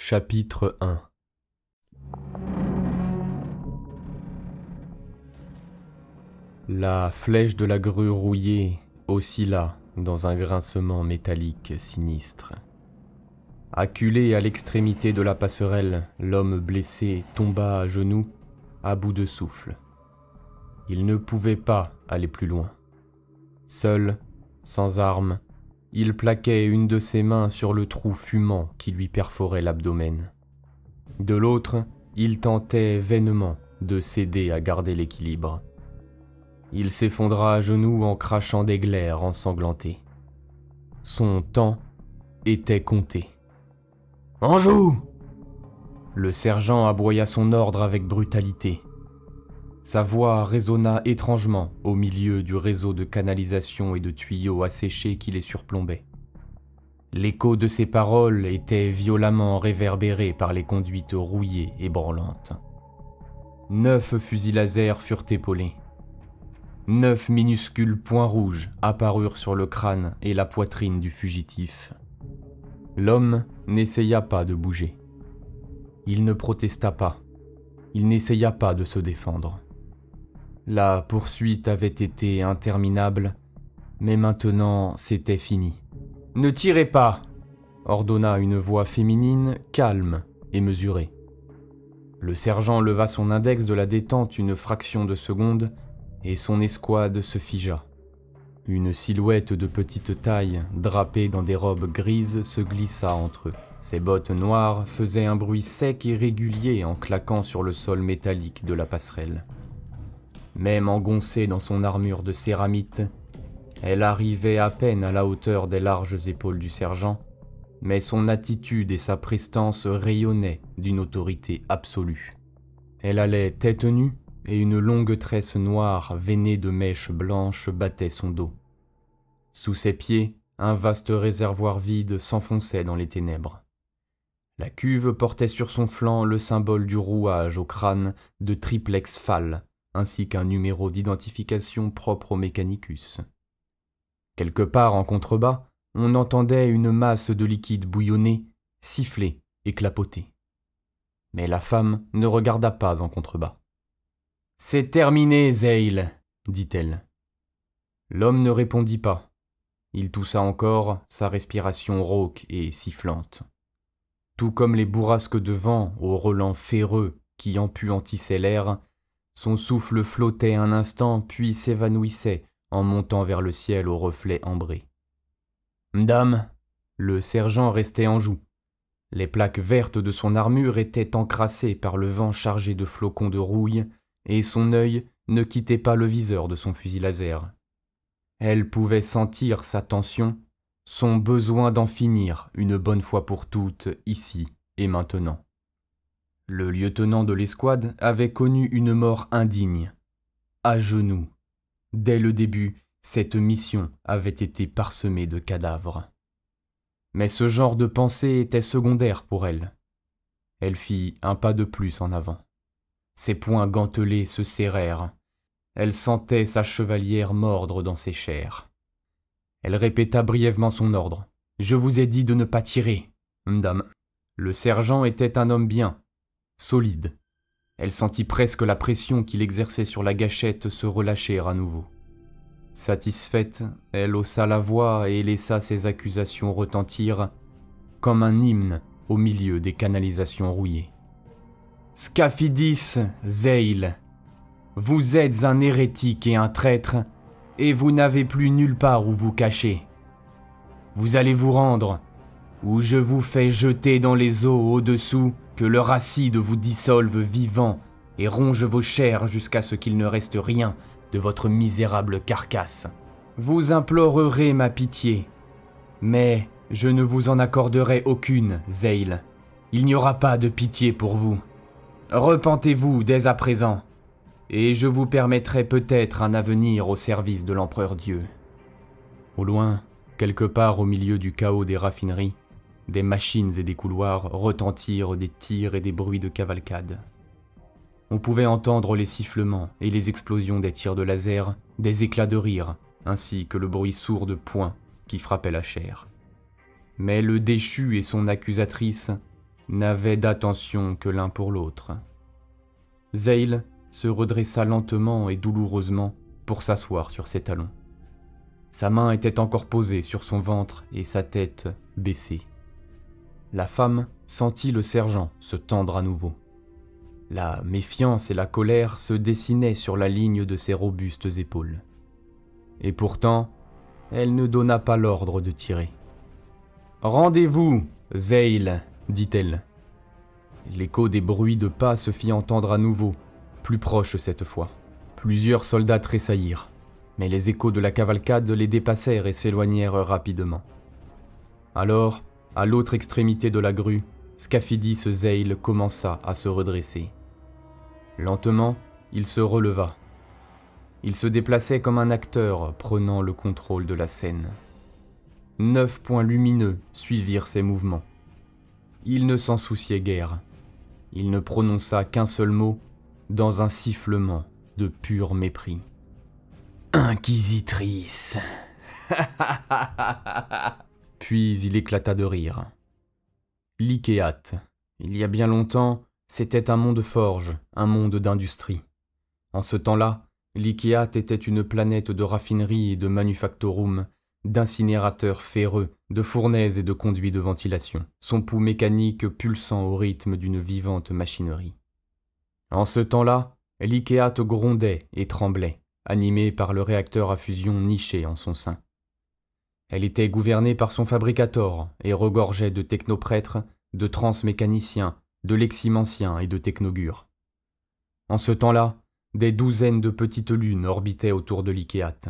Chapitre 1. La flèche de la grue rouillée oscilla dans un grincement métallique sinistre. Acculé à l'extrémité de la passerelle, l'homme blessé tomba à genoux, à bout de souffle. Il ne pouvait pas aller plus loin. Seul, sans arme, il plaquait une de ses mains sur le trou fumant qui lui perforait l'abdomen. De l'autre, il tentait vainement de s'aider à garder l'équilibre. Il s'effondra à genoux en crachant des glaires ensanglantées. Son temps était compté. « En joue !» Le sergent aboya son ordre avec brutalité. Sa voix résonna étrangement au milieu du réseau de canalisation et de tuyaux asséchés qui les surplombaient. L'écho de ses paroles était violemment réverbéré par les conduites rouillées et branlantes. 9 fusils laser furent épaulés. 9 minuscules points rouges apparurent sur le crâne et la poitrine du fugitif. L'homme n'essaya pas de bouger. Il ne protesta pas. Il n'essaya pas de se défendre. La poursuite avait été interminable, mais maintenant c'était fini. « Ne tirez pas !» ordonna une voix féminine calme et mesurée. Le sergent leva son index de la détente une fraction de seconde et son escouade se figea. Une silhouette de petite taille, drapée dans des robes grises, se glissa entre eux. Ses bottes noires faisaient un bruit sec et régulier en claquant sur le sol métallique de la passerelle. Même engoncée dans son armure de céramite, elle arrivait à peine à la hauteur des larges épaules du sergent, mais son attitude et sa prestance rayonnaient d'une autorité absolue. Elle allait tête nue, et une longue tresse noire veinée de mèches blanches battait son dos. Sous ses pieds, un vaste réservoir vide s'enfonçait dans les ténèbres. La cuve portait sur son flanc le symbole du rouage au crâne de triplex Phal, ainsi qu'un numéro d'identification propre au Mechanicus. Quelque part en contrebas, on entendait une masse de liquide bouillonné, siffler et clapoter. Mais la femme ne regarda pas en contrebas. « C'est terminé, Zeil, » dit-elle. L'homme ne répondit pas. Il toussa encore, sa respiration rauque et sifflante. Tout comme les bourrasques de vent aux relents ferreux qui empuantissaient l'air, son souffle flottait un instant puis s'évanouissait en montant vers le ciel aux reflets ambrés. « M'dame !» Le sergent restait en joue. Les plaques vertes de son armure étaient encrassées par le vent chargé de flocons de rouille, et son œil ne quittait pas le viseur de son fusil laser. Elle pouvait sentir sa tension, son besoin d'en finir une bonne fois pour toutes, ici et maintenant. Le lieutenant de l'escouade avait connu une mort indigne, à genoux. Dès le début, cette mission avait été parsemée de cadavres. Mais ce genre de pensée était secondaire pour elle. Elle fit un pas de plus en avant. Ses poings gantelés se serrèrent. Elle sentait sa chevalière mordre dans ses chairs. Elle répéta brièvement son ordre. « Je vous ai dit de ne pas tirer, madame. » Le sergent était un homme bien, solide. Elle sentit presque la pression qu'il exerçait sur la gâchette se relâcher à nouveau. Satisfaite, elle haussa la voix et laissa ses accusations retentir comme un hymne au milieu des canalisations rouillées. « Scaphdis Zeil, vous êtes un hérétique et un traître, et vous n'avez plus nulle part où vous cacher. Vous allez vous rendre, ou je vous fais jeter dans les eaux au-dessous, que leur acide vous dissolve vivant et ronge vos chairs jusqu'à ce qu'il ne reste rien de votre misérable carcasse. Vous implorerez ma pitié, mais je ne vous en accorderai aucune, Zeil. Il n'y aura pas de pitié pour vous. Repentez-vous dès à présent, et je vous permettrai peut-être un avenir au service de l'empereur Dieu. » Au loin, quelque part au milieu du chaos des raffineries, des machines et des couloirs retentirent des tirs et des bruits de cavalcade. On pouvait entendre les sifflements et les explosions des tirs de laser, des éclats de rire, ainsi que le bruit sourd de poings qui frappaient la chair. Mais le déchu et son accusatrice n'avaient d'attention que l'un pour l'autre. Zeil se redressa lentement et douloureusement pour s'asseoir sur ses talons. Sa main était encore posée sur son ventre et sa tête baissée. La femme sentit le sergent se tendre à nouveau. La méfiance et la colère se dessinaient sur la ligne de ses robustes épaules. Et pourtant, elle ne donna pas l'ordre de tirer. « Rendez-vous, Zeil !» dit-elle. L'écho des bruits de pas se fit entendre à nouveau, plus proche cette fois. Plusieurs soldats tressaillirent, mais les échos de la cavalcade les dépassèrent et s'éloignèrent rapidement. Alors, à l'autre extrémité de la grue, Scaphidius Zeil commença à se redresser. Lentement, il se releva. Il se déplaçait comme un acteur prenant le contrôle de la scène. 9 points lumineux suivirent ses mouvements. Il ne s'en souciait guère. Il ne prononça qu'un seul mot, dans un sifflement de pur mépris. « Inquisitrice !» Puis il éclata de rire. Lykéate. Il y a bien longtemps, c'était un monde forge, un monde d'industrie. En ce temps-là, Lykéate était une planète de raffinerie et de manufactorum, d'incinérateurs ferreux, de fournaises et de conduits de ventilation, son pouls mécanique pulsant au rythme d'une vivante machinerie. En ce temps-là, Lykéate grondait et tremblait, animée par le réacteur à fusion niché en son sein. Elle était gouvernée par son fabricator et regorgeait de technoprêtres, de transmécaniciens, de leximanciens et de technogures. En ce temps-là, des douzaines de petites lunes orbitaient autour de Lykéate.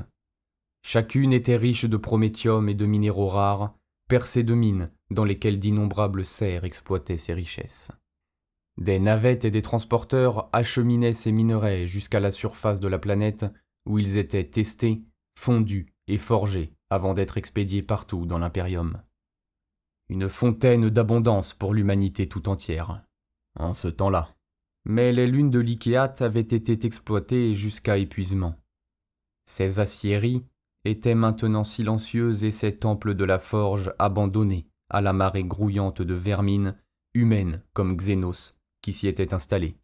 Chacune était riche de prométhium et de minéraux rares, percée de mines dans lesquelles d'innombrables serres exploitaient ses richesses. Des navettes et des transporteurs acheminaient ces minerais jusqu'à la surface de la planète où ils étaient testés, fondus et forgés avant d'être expédiés partout dans l'Impérium. Une fontaine d'abondance pour l'humanité tout entière, en ce temps-là. Mais les lunes de Lykéate avaient été exploitées jusqu'à épuisement. Ces aciéries étaient maintenant silencieuses et ces temples de la forge abandonnés à la marée grouillante de vermine, humaines comme Xénos, qui s'y étaient installés.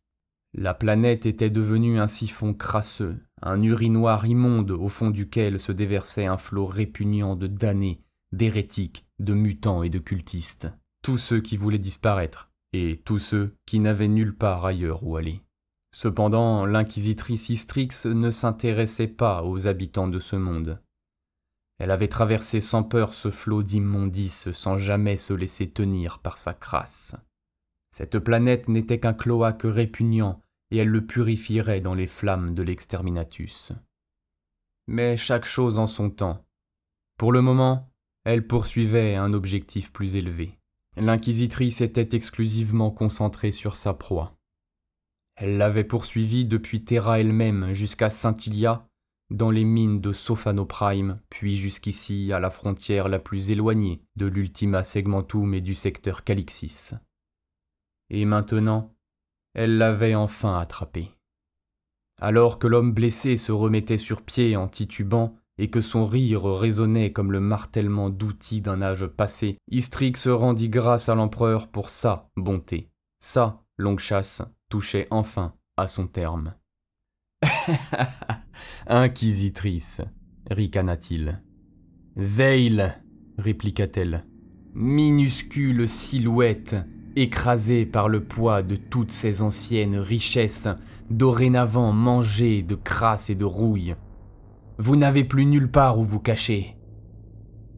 La planète était devenue un siphon crasseux, un urinoir immonde au fond duquel se déversait un flot répugnant de damnés, d'hérétiques, de mutants et de cultistes. Tous ceux qui voulaient disparaître, et tous ceux qui n'avaient nulle part ailleurs où aller. Cependant, l'inquisitrice Istrix ne s'intéressait pas aux habitants de ce monde. Elle avait traversé sans peur ce flot d'immondices sans jamais se laisser tenir par sa crasse. Cette planète n'était qu'un cloaque répugnant et elle le purifierait dans les flammes de l'exterminatus. Mais chaque chose en son temps. Pour le moment, elle poursuivait un objectif plus élevé. L'inquisitrice était exclusivement concentrée sur sa proie. Elle l'avait poursuivie depuis Terra elle-même jusqu'à Saint-Ilia, dans les mines de Sophano Prime, puis jusqu'ici à la frontière la plus éloignée de l'Ultima Segmentum et du secteur Calixis. Et maintenant, elle l'avait enfin attrapé. Alors que l'homme blessé se remettait sur pied en titubant et que son rire résonnait comme le martèlement d'outils d'un âge passé, Istrix rendit grâce à l'empereur pour sa bonté. Sa longue chasse touchait enfin à son terme. « Inquisitrice, ricana-t-il. « Zeil, répliqua-t-elle. Minuscule silhouette, écrasée par le poids de toutes ces anciennes richesses, dorénavant mangées de crasse et de rouille. Vous n'avez plus nulle part où vous cacher. »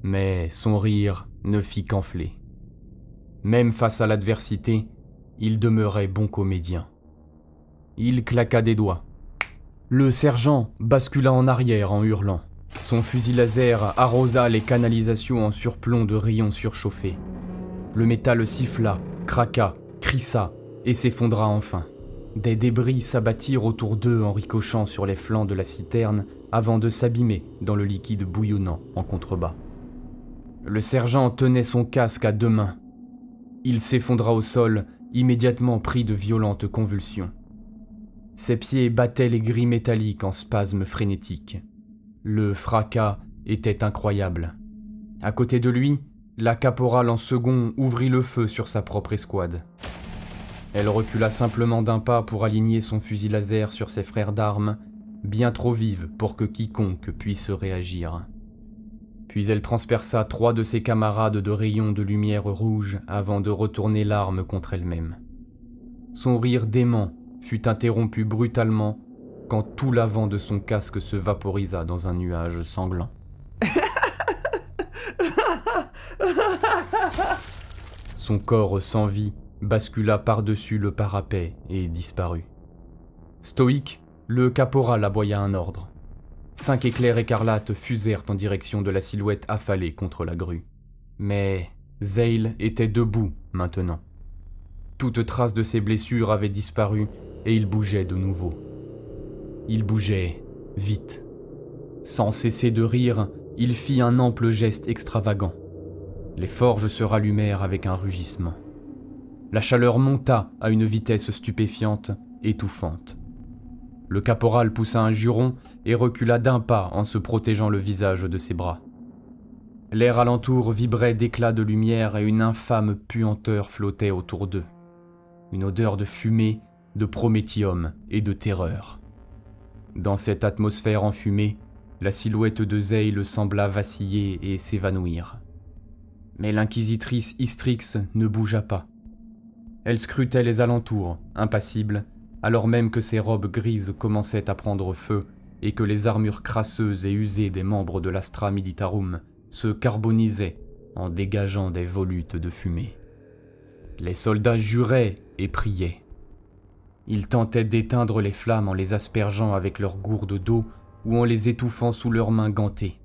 Mais son rire ne fit qu'enfler. Même face à l'adversité, il demeurait bon comédien. Il claqua des doigts. Le sergent bascula en arrière en hurlant. Son fusil laser arrosa les canalisations en surplomb de rayons surchauffés. Le métal siffla, craqua, crissa et s'effondra enfin. Des débris s'abattirent autour d'eux en ricochant sur les flancs de la citerne avant de s'abîmer dans le liquide bouillonnant en contrebas. Le sergent tenait son casque à deux mains. Il s'effondra au sol, immédiatement pris de violentes convulsions. Ses pieds battaient les grilles métalliques en spasmes frénétiques. Le fracas était incroyable. À côté de lui, La caporale en second ouvrit le feu sur sa propre escouade. Elle recula simplement d'un pas pour aligner son fusil laser sur ses frères d'armes, bien trop vive pour que quiconque puisse réagir. Puis elle transperça 3 de ses camarades de rayons de lumière rouge avant de retourner l'arme contre elle-même. Son rire dément fut interrompu brutalement quand tout l'avant de son casque se vaporisa dans un nuage sanglant. Son corps sans vie bascula par-dessus le parapet et disparut. Stoïque, le caporal aboya un ordre. 5 éclairs écarlates fusèrent en direction de la silhouette affalée contre la grue. Mais Zale était debout maintenant. Toute trace de ses blessures avait disparu et il bougeait de nouveau. Il bougeait vite. Sans cesser de rire, il fit un ample geste extravagant. Les forges se rallumèrent avec un rugissement. La chaleur monta à une vitesse stupéfiante, étouffante. Le caporal poussa un juron et recula d'un pas en se protégeant le visage de ses bras. L'air alentour vibrait d'éclats de lumière et une infâme puanteur flottait autour d'eux. Une odeur de fumée, de prométhium et de terreur. Dans cette atmosphère enfumée, la silhouette de Zale sembla vaciller et s'évanouir. Mais l'inquisitrice Istrix ne bougea pas. Elle scrutait les alentours, impassible, alors même que ses robes grises commençaient à prendre feu et que les armures crasseuses et usées des membres de l'Astra Militarum se carbonisaient en dégageant des volutes de fumée. Les soldats juraient et priaient. Ils tentaient d'éteindre les flammes en les aspergeant avec leurs gourdes d'eau ou en les étouffant sous leurs mains gantées.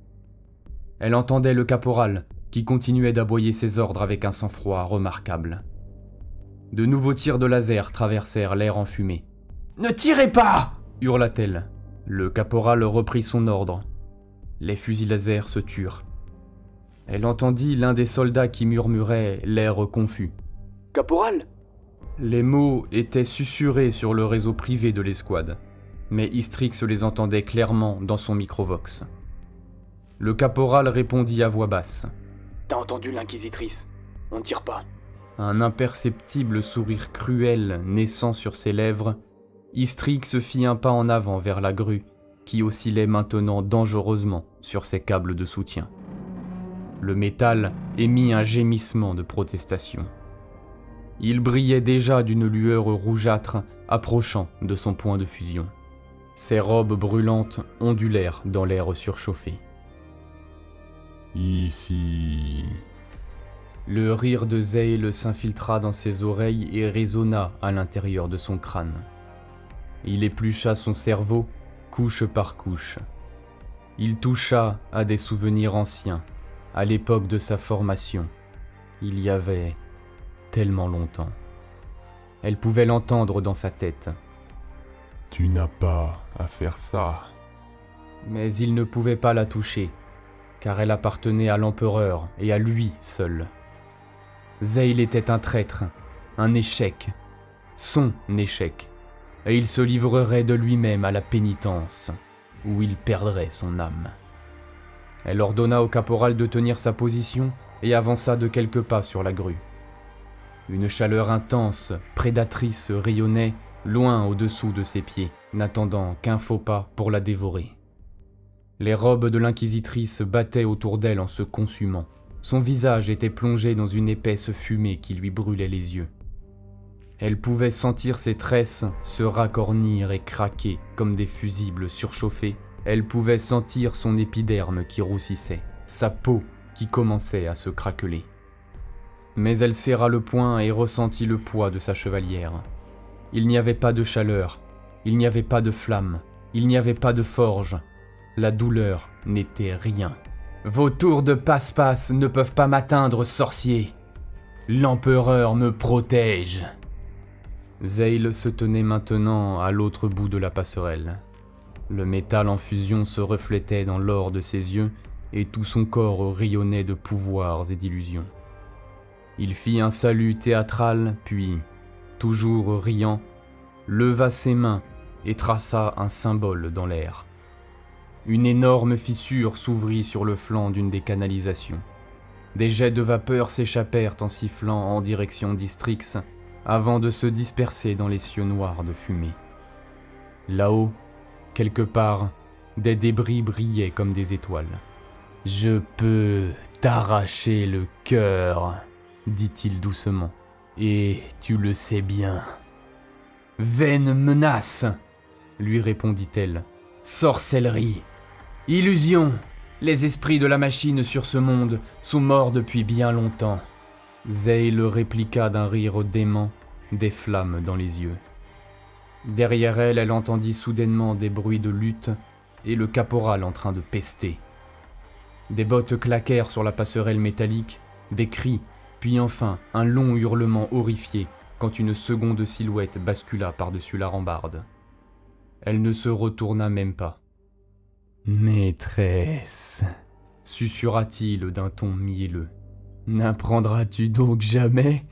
Elle entendait le caporal, qui continuait d'aboyer ses ordres avec un sang-froid remarquable. De nouveaux tirs de laser traversèrent l'air enfumé. « Ne tirez pas !» hurla-t-elle. Le caporal reprit son ordre. Les fusils laser se turent. Elle entendit l'un des soldats qui murmurait, l'air confus. « Caporal !» Les mots étaient susurrés sur le réseau privé de l'escouade, mais Istrix les entendait clairement dans son microvox. Le caporal répondit à voix basse. « T'as entendu l'inquisitrice ? On ne tire pas. » Un imperceptible sourire cruel naissant sur ses lèvres, Istrix fit un pas en avant vers la grue, qui oscillait maintenant dangereusement sur ses câbles de soutien. Le métal émit un gémissement de protestation. Il brillait déjà d'une lueur rougeâtre approchant de son point de fusion. Ses robes brûlantes ondulèrent dans l'air surchauffé. Ici. Le rire de Zale s'infiltra dans ses oreilles et résonna à l'intérieur de son crâne. Il éplucha son cerveau, couche par couche. Il toucha à des souvenirs anciens, à l'époque de sa formation. Il y avait tellement longtemps. Elle pouvait l'entendre dans sa tête. « Tu n'as pas à faire ça. » Mais il ne pouvait pas la toucher, car elle appartenait à l'empereur et à lui seul. Zale était un traître, un échec, son échec, et il se livrerait de lui-même à la pénitence, où il perdrait son âme. Elle ordonna au caporal de tenir sa position et avança de quelques pas sur la grue. Une chaleur intense, prédatrice rayonnait loin au-dessous de ses pieds, n'attendant qu'un faux pas pour la dévorer. Les robes de l'inquisitrice battaient autour d'elle en se consumant. Son visage était plongé dans une épaisse fumée qui lui brûlait les yeux. Elle pouvait sentir ses tresses se racornir et craquer comme des fusibles surchauffés. Elle pouvait sentir son épiderme qui roussissait, sa peau qui commençait à se craqueler. Mais elle serra le poing et ressentit le poids de sa chevalière. Il n'y avait pas de chaleur, il n'y avait pas de flamme, il n'y avait pas de forge. La douleur n'était rien. « Vos tours de passe-passe ne peuvent pas m'atteindre, sorcier. L'empereur me protège. » Zale se tenait maintenant à l'autre bout de la passerelle. Le métal en fusion se reflétait dans l'or de ses yeux et tout son corps rayonnait de pouvoirs et d'illusions. Il fit un salut théâtral, puis, toujours riant, leva ses mains et traça un symbole dans l'air. Une énorme fissure s'ouvrit sur le flanc d'une des canalisations. Des jets de vapeur s'échappèrent en sifflant en direction d'Istrix, avant de se disperser dans les cieux noirs de fumée. Là-haut, quelque part, des débris brillaient comme des étoiles. « Je peux t'arracher le cœur, dit-il doucement, et tu le sais bien. »« Vaine menace, lui répondit-elle. Sorcellerie, illusion, les esprits de la machine sur ce monde sont morts depuis bien longtemps. » Zey le répliqua d'un rire dément, des flammes dans les yeux. Derrière elle, elle entendit soudainement des bruits de lutte et le caporal en train de pester. Des bottes claquèrent sur la passerelle métallique, des cris, puis enfin un long hurlement horrifié quand une seconde silhouette bascula par-dessus la rambarde. Elle ne se retourna même pas. « Maîtresse, susurra-t-il d'un ton mielleux, n'apprendras-tu donc jamais ?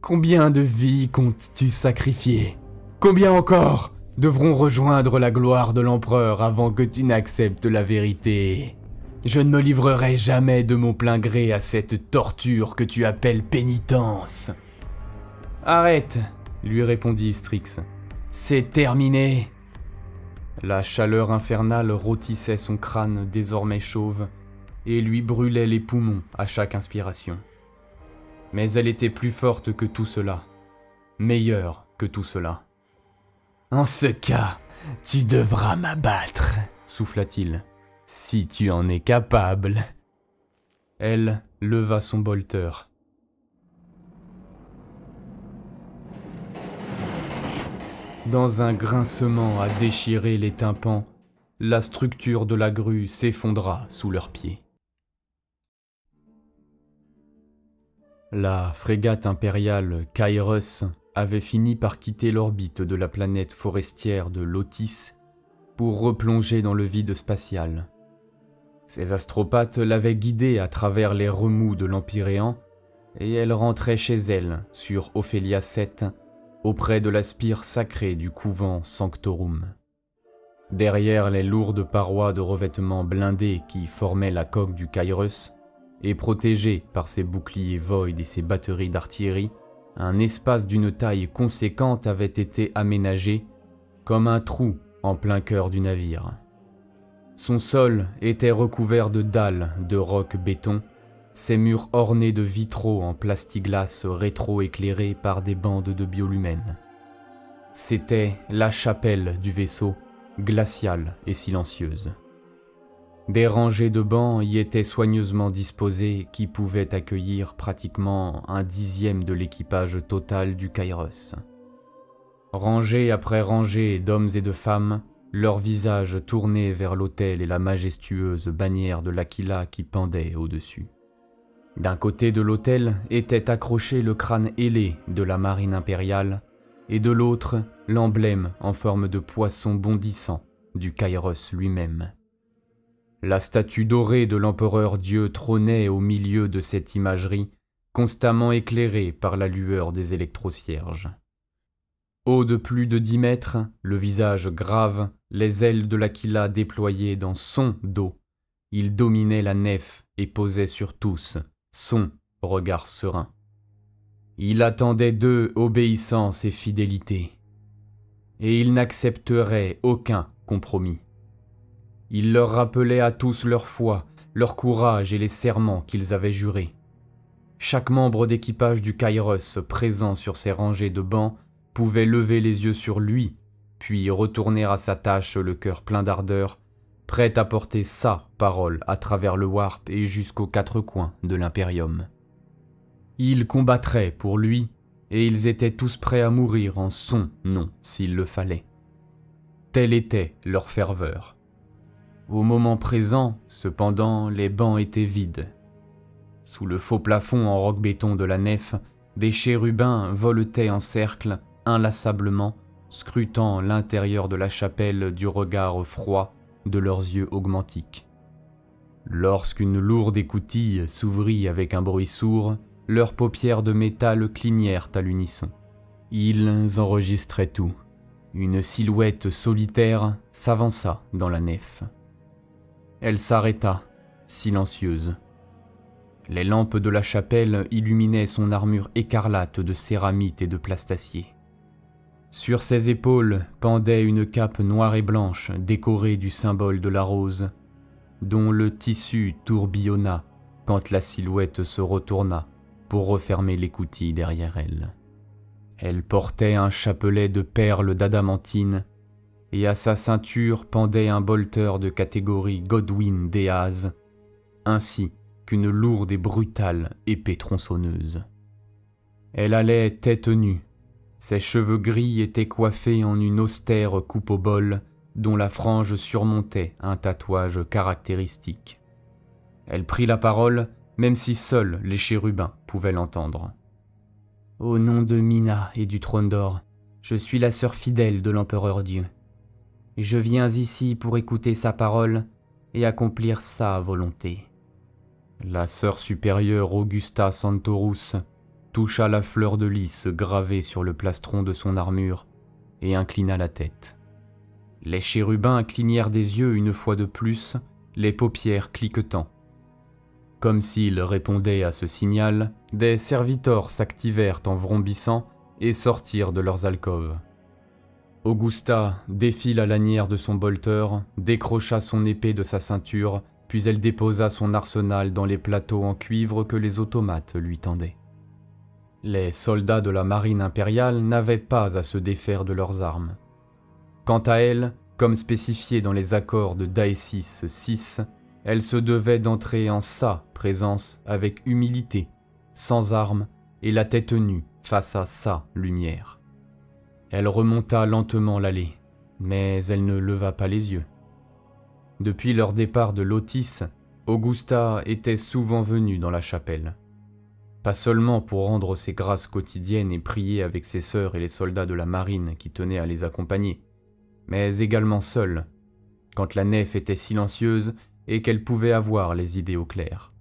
Combien de vies comptes-tu sacrifier ? Combien encore devront rejoindre la gloire de l'empereur avant que tu n'acceptes la vérité ? Je ne me livrerai jamais de mon plein gré à cette torture que tu appelles pénitence. »« Arrête !» lui répondit Istrix. « C'est terminé !» La chaleur infernale rôtissait son crâne désormais chauve et lui brûlait les poumons à chaque inspiration. Mais elle était plus forte que tout cela, meilleure que tout cela. « En ce cas, tu devras m'abattre, » souffla-t-il, « si tu en es capable. » Elle leva son bolter. Dans un grincement à déchirer les tympans, la structure de la grue s'effondra sous leurs pieds. La frégate impériale Kairos avait fini par quitter l'orbite de la planète forestière de Lotis pour replonger dans le vide spatial. Ses astropathes l'avaient guidée à travers les remous de l'Empyréan et elle rentrait chez elle, sur Ophélia 7, auprès de la spire sacrée du couvent Sanctorum. Derrière les lourdes parois de revêtement blindés qui formaient la coque du Kairos, et protégés par ses boucliers Void et ses batteries d'artillerie, un espace d'une taille conséquente avait été aménagé comme un trou en plein cœur du navire. Son sol était recouvert de dalles de roc-béton, ses murs ornés de vitraux en plastiglas rétro-éclairés par des bandes de biolumènes. C'était la chapelle du vaisseau, glaciale et silencieuse. Des rangées de bancs y étaient soigneusement disposées qui pouvaient accueillir pratiquement 1/10 de l'équipage total du Kairos. Rangée après rangée d'hommes et de femmes, leurs visages tournés vers l'autel et la majestueuse bannière de l'Aquila qui pendait au-dessus. D'un côté de l'autel était accroché le crâne ailé de la marine impériale, et de l'autre, l'emblème en forme de poisson bondissant du Kairos lui-même. La statue dorée de l'empereur Dieu trônait au milieu de cette imagerie, constamment éclairée par la lueur des électrocierges. Haut de plus de 10 mètres, le visage grave, les ailes de l'Aquila déployées dans son dos, il dominait la nef et posait sur tous son regard serein. Il attendait d'eux obéissance et fidélité, et il n'accepterait aucun compromis. Il leur rappelait à tous leur foi, leur courage et les serments qu'ils avaient jurés. Chaque membre d'équipage du Kairos présent sur ces rangées de bancs pouvait lever les yeux sur lui, puis retourner à sa tâche le cœur plein d'ardeur, prêt à porter sa parole à travers le warp et jusqu'aux 4 coins de l'Imperium. Ils combattraient pour lui, et ils étaient tous prêts à mourir en son nom s'il le fallait. Telle était leur ferveur. Au moment présent, cependant, les bancs étaient vides. Sous le faux plafond en roc-béton de la nef, des chérubins voletaient en cercle, inlassablement, scrutant l'intérieur de la chapelle du regard froid de leurs yeux augmentiques. Lorsqu'une lourde écoutille s'ouvrit avec un bruit sourd, leurs paupières de métal clignèrent à l'unisson. Ils enregistraient tout. Une silhouette solitaire s'avança dans la nef. Elle s'arrêta, silencieuse. Les lampes de la chapelle illuminaient son armure écarlate de céramite et de plastacier. Sur ses épaules pendait une cape noire et blanche décorée du symbole de la rose, dont le tissu tourbillonna quand la silhouette se retourna pour refermer l'écoutille derrière elle. Elle portait un chapelet de perles d'adamantine et à sa ceinture pendait un bolter de catégorie Godwin d'Eaz, ainsi qu'une lourde et brutale épée tronçonneuse. Elle allait tête nue. Ses cheveux gris étaient coiffés en une austère coupe au bol dont la frange surmontait un tatouage caractéristique. Elle prit la parole, même si seuls les chérubins pouvaient l'entendre. « Au nom de Mina et du trône d'or, je suis la sœur fidèle de l'empereur Dieu. Je viens ici pour écouter sa parole et accomplir sa volonté. » La sœur supérieure Augusta Santorus toucha la fleur de lys gravée sur le plastron de son armure et inclina la tête. Les chérubins clignèrent des yeux une fois de plus, les paupières cliquetant. Comme s'ils répondaient à ce signal, des serviteurs s'activèrent en vrombissant et sortirent de leurs alcôves. Augusta défit la lanière de son bolter, décrocha son épée de sa ceinture, puis elle déposa son arsenal dans les plateaux en cuivre que les automates lui tendaient. Les soldats de la marine impériale n'avaient pas à se défaire de leurs armes. Quant à elle, comme spécifié dans les accords de Daesis 6, elle se devait d'entrer en sa présence avec humilité, sans armes et la tête nue face à sa lumière. Elle remonta lentement l'allée, mais elle ne leva pas les yeux. Depuis leur départ de Lotis, Augusta était souvent venue dans la chapelle. Pas seulement pour rendre ses grâces quotidiennes et prier avec ses sœurs et les soldats de la marine qui tenaient à les accompagner, mais également seule, quand la nef était silencieuse et qu'elle pouvait avoir les idées au clair.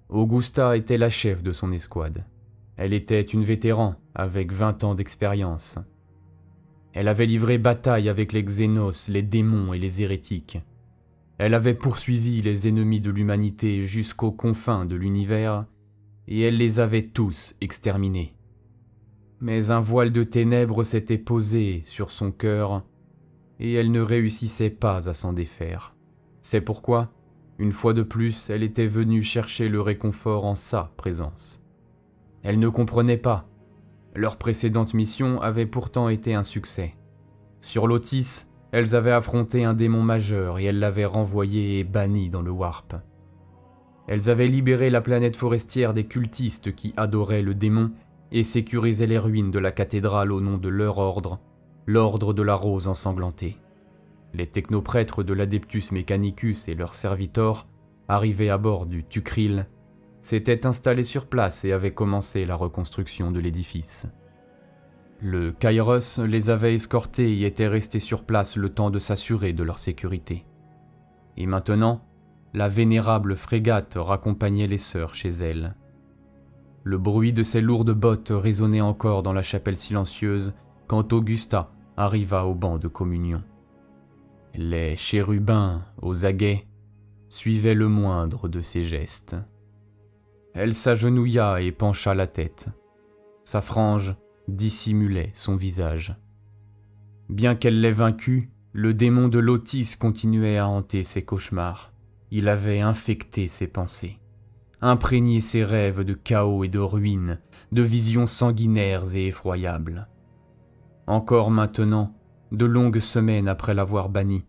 Augusta était la chef de son escouade. Elle était une vétéran avec 20 ans d'expérience. Elle avait livré bataille avec les Xénos, les démons et les hérétiques. Elle avait poursuivi les ennemis de l'humanité jusqu'aux confins de l'univers, et elle les avait tous exterminés. Mais un voile de ténèbres s'était posé sur son cœur, et elle ne réussissait pas à s'en défaire. C'est pourquoi, une fois de plus, elle était venue chercher le réconfort en sa présence. Elle ne comprenait pas. Leur précédente mission avait pourtant été un succès. Sur Lotis, elles avaient affronté un démon majeur et elles l'avaient renvoyé et banni dans le Warp. Elles avaient libéré la planète forestière des cultistes qui adoraient le démon et sécurisé les ruines de la cathédrale au nom de leur ordre, l'ordre de la rose ensanglantée. Les technoprêtres de l'Adeptus Mechanicus et leurs serviteurs, arrivés à bord du Tukril, s'étaient installés sur place et avaient commencé la reconstruction de l'édifice. Le Kairos les avait escortés et était resté sur place le temps de s'assurer de leur sécurité. Et maintenant, la vénérable frégate raccompagnait les sœurs chez elle. Le bruit de ses lourdes bottes résonnait encore dans la chapelle silencieuse quand Augusta arriva au banc de communion. Les chérubins, aux aguets, suivaient le moindre de ses gestes. Elle s'agenouilla et pencha la tête. Sa frange dissimulait son visage. Bien qu'elle l'ait vaincu, le démon de Lotis continuait à hanter ses cauchemars. Il avait infecté ses pensées, imprégné ses rêves de chaos et de ruines, de visions sanguinaires et effroyables. Encore maintenant, de longues semaines après l'avoir banni,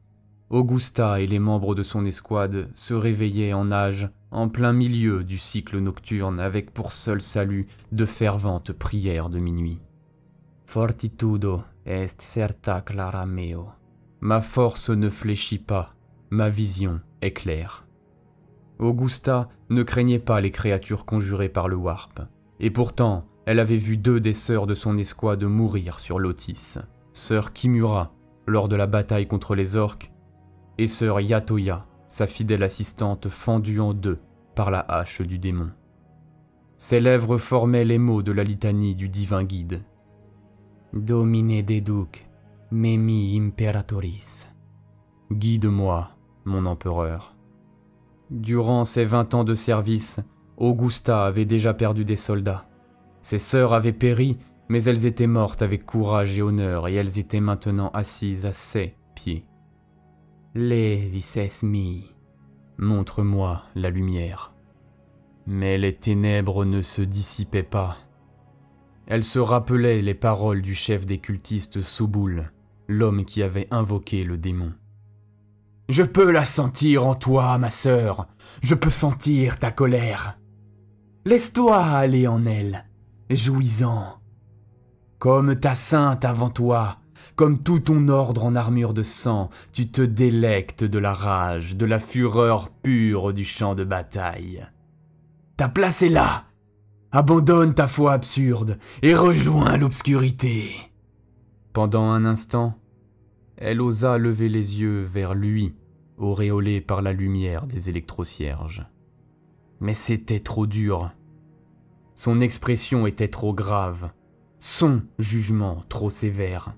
Augusta et les membres de son escouade se réveillaient en nage en plein milieu du cycle nocturne avec pour seul salut de ferventes prières de minuit. Fortitudo est certa clara meo. Ma force ne fléchit pas, ma vision est claire. Augusta ne craignait pas les créatures conjurées par le Warp, et pourtant elle avait vu 2 des sœurs de son escouade mourir sur Lotis, sœur Kimura lors de la bataille contre les orques, et sœur Yatoya, sa fidèle assistante fendue en 2 par la hache du démon. Ses lèvres formaient les mots de la litanie du divin guide. Domine deduc, memi imperatoris. Guide-moi, mon empereur. Durant ses 20 ans de service, Augusta avait déjà perdu des soldats. Ses sœurs avaient péri, mais elles étaient mortes avec courage et honneur, et elles étaient maintenant assises à ses pieds. Levis mi, montre-moi la lumière. Mais les ténèbres ne se dissipaient pas. Elle se rappelait les paroles du chef des cultistes Sobul, l'homme qui avait invoqué le démon. « Je peux la sentir en toi, ma sœur. Je peux sentir ta colère. Laisse-toi aller en elle, jouis-en. Comme ta sainte avant toi, comme tout ton ordre en armure de sang, tu te délectes de la rage, de la fureur pure du champ de bataille. Ta place est là. Abandonne ta foi absurde et rejoins l'obscurité. » Pendant un instant, elle osa lever les yeux vers lui, auréolé par la lumière des électrocierges. Mais c'était trop dur. Son expression était trop grave, son jugement trop sévère.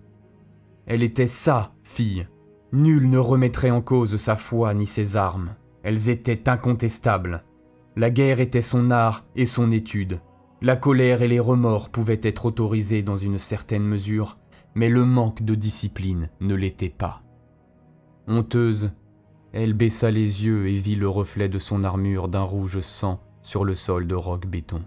Elle était sa fille. Nul ne remettrait en cause sa foi ni ses armes. Elles étaient incontestables. La guerre était son art et son étude. La colère et les remords pouvaient être autorisés dans une certaine mesure, mais le manque de discipline ne l'était pas. Honteuse, elle baissa les yeux et vit le reflet de son armure d'un rouge sang sur le sol de roc-béton.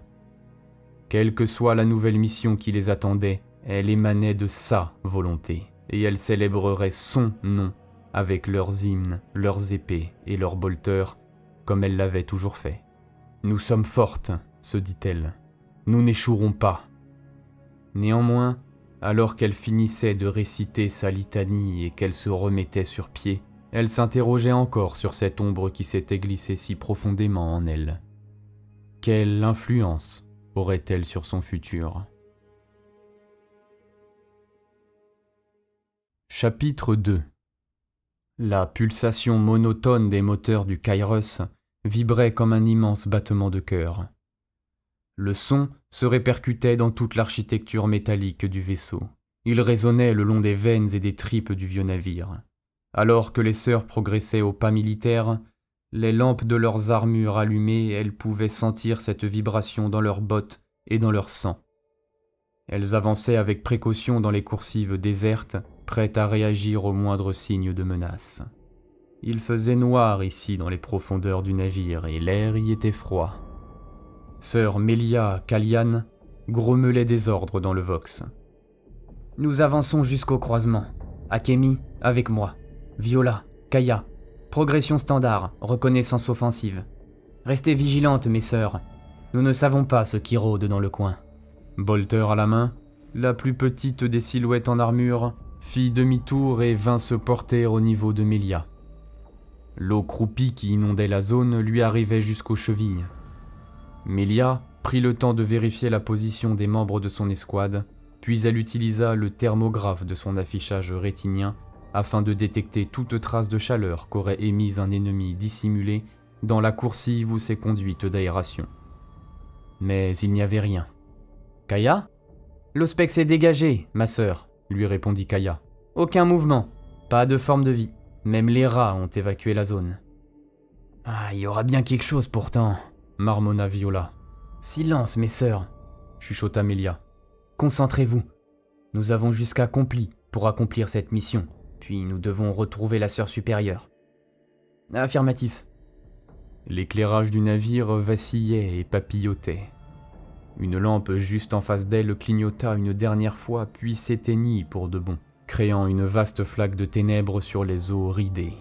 Quelle que soit la nouvelle mission qui les attendait, elle émanait de sa volonté, et elle célébrerait son nom avec leurs hymnes, leurs épées et leurs bolteurs, comme elle l'avait toujours fait. « Nous sommes fortes, se dit-elle. Nous n'échouerons pas. » Néanmoins, alors qu'elle finissait de réciter sa litanie et qu'elle se remettait sur pied, elle s'interrogeait encore sur cette ombre qui s'était glissée si profondément en elle. Quelle influence aurait-elle sur son futur? Chapitre 2. La pulsation monotone des moteurs du Kairos vibrait comme un immense battement de cœur. Le son se répercutait dans toute l'architecture métallique du vaisseau. Il résonnait le long des veines et des tripes du vieux navire. Alors que les sœurs progressaient au pas militaire, les lampes de leurs armures allumées, elles pouvaient sentir cette vibration dans leurs bottes et dans leur sang. Elles avançaient avec précaution dans les coursives désertes, prêtes à réagir au moindre signe de menace. Il faisait noir ici dans les profondeurs du navire et l'air y était froid. Sœur Mélia Kalian grommelait des ordres dans le Vox. « Nous avançons jusqu'au croisement. Akemi, avec moi. Viola, Kaya. Progression standard, reconnaissance offensive. Restez vigilantes, mes sœurs. Nous ne savons pas ce qui rôde dans le coin. » Bolter à la main, la plus petite des silhouettes en armure fit demi-tour et vint se porter au niveau de Mélia. L'eau croupie qui inondait la zone lui arrivait jusqu'aux chevilles. Mélia prit le temps de vérifier la position des membres de son escouade, puis elle utilisa le thermographe de son affichage rétinien afin de détecter toute trace de chaleur qu'aurait émise un ennemi dissimulé dans la coursive ou ses conduites d'aération. Mais il n'y avait rien. « Kaya ? L'Ospex est dégagé, ma sœur, » lui répondit Kaya. « Aucun mouvement, pas de forme de vie. Même les rats ont évacué la zone. »« Ah, il y aura bien quelque chose pourtant, » marmonna Viola. « Silence, mes sœurs, » chuchota Mélia. « Concentrez-vous. Nous avons jusqu'à Compli pour accomplir cette mission, puis nous devons retrouver la sœur supérieure. » « Affirmatif. » L'éclairage du navire vacillait et papillotait. Une lampe juste en face d'elle clignota une dernière fois, puis s'éteignit pour de bon, créant une vaste flaque de ténèbres sur les eaux ridées.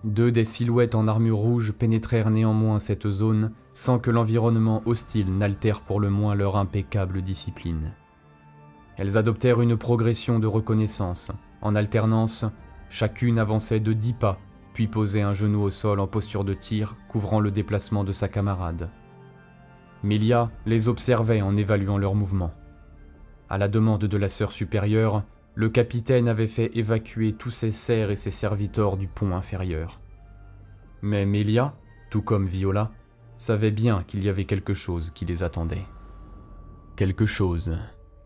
Deux des silhouettes en armure rouge pénétrèrent néanmoins cette zone sans que l'environnement hostile n'altère pour le moins leur impeccable discipline. Elles adoptèrent une progression de reconnaissance. En alternance, chacune avançait de 10 pas, puis posait un genou au sol en posture de tir, couvrant le déplacement de sa camarade. Mélia les observait en évaluant leurs mouvements. À la demande de la sœur supérieure, le capitaine avait fait évacuer tous ses serfs et ses serviteurs du pont inférieur. Mais Mélia, tout comme Viola, savait bien qu'il y avait quelque chose qui les attendait. Quelque chose.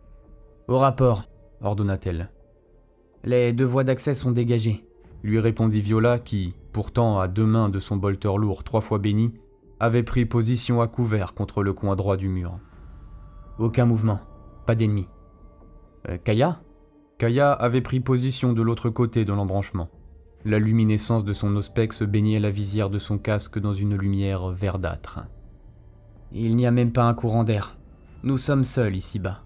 « Au rapport, » ordonna-t-elle. « Les 2 voies d'accès sont dégagées, » lui répondit Viola qui, pourtant à 2 mains de son bolter lourd 3 fois béni, avait pris position à couvert contre le coin droit du mur. Aucun mouvement, pas d'ennemi. Kaya ? Kaya avait pris position de l'autre côté de l'embranchement. La luminescence de son auspex baignait la visière de son casque dans une lumière verdâtre. Il n'y a même pas un courant d'air. Nous sommes seuls ici-bas.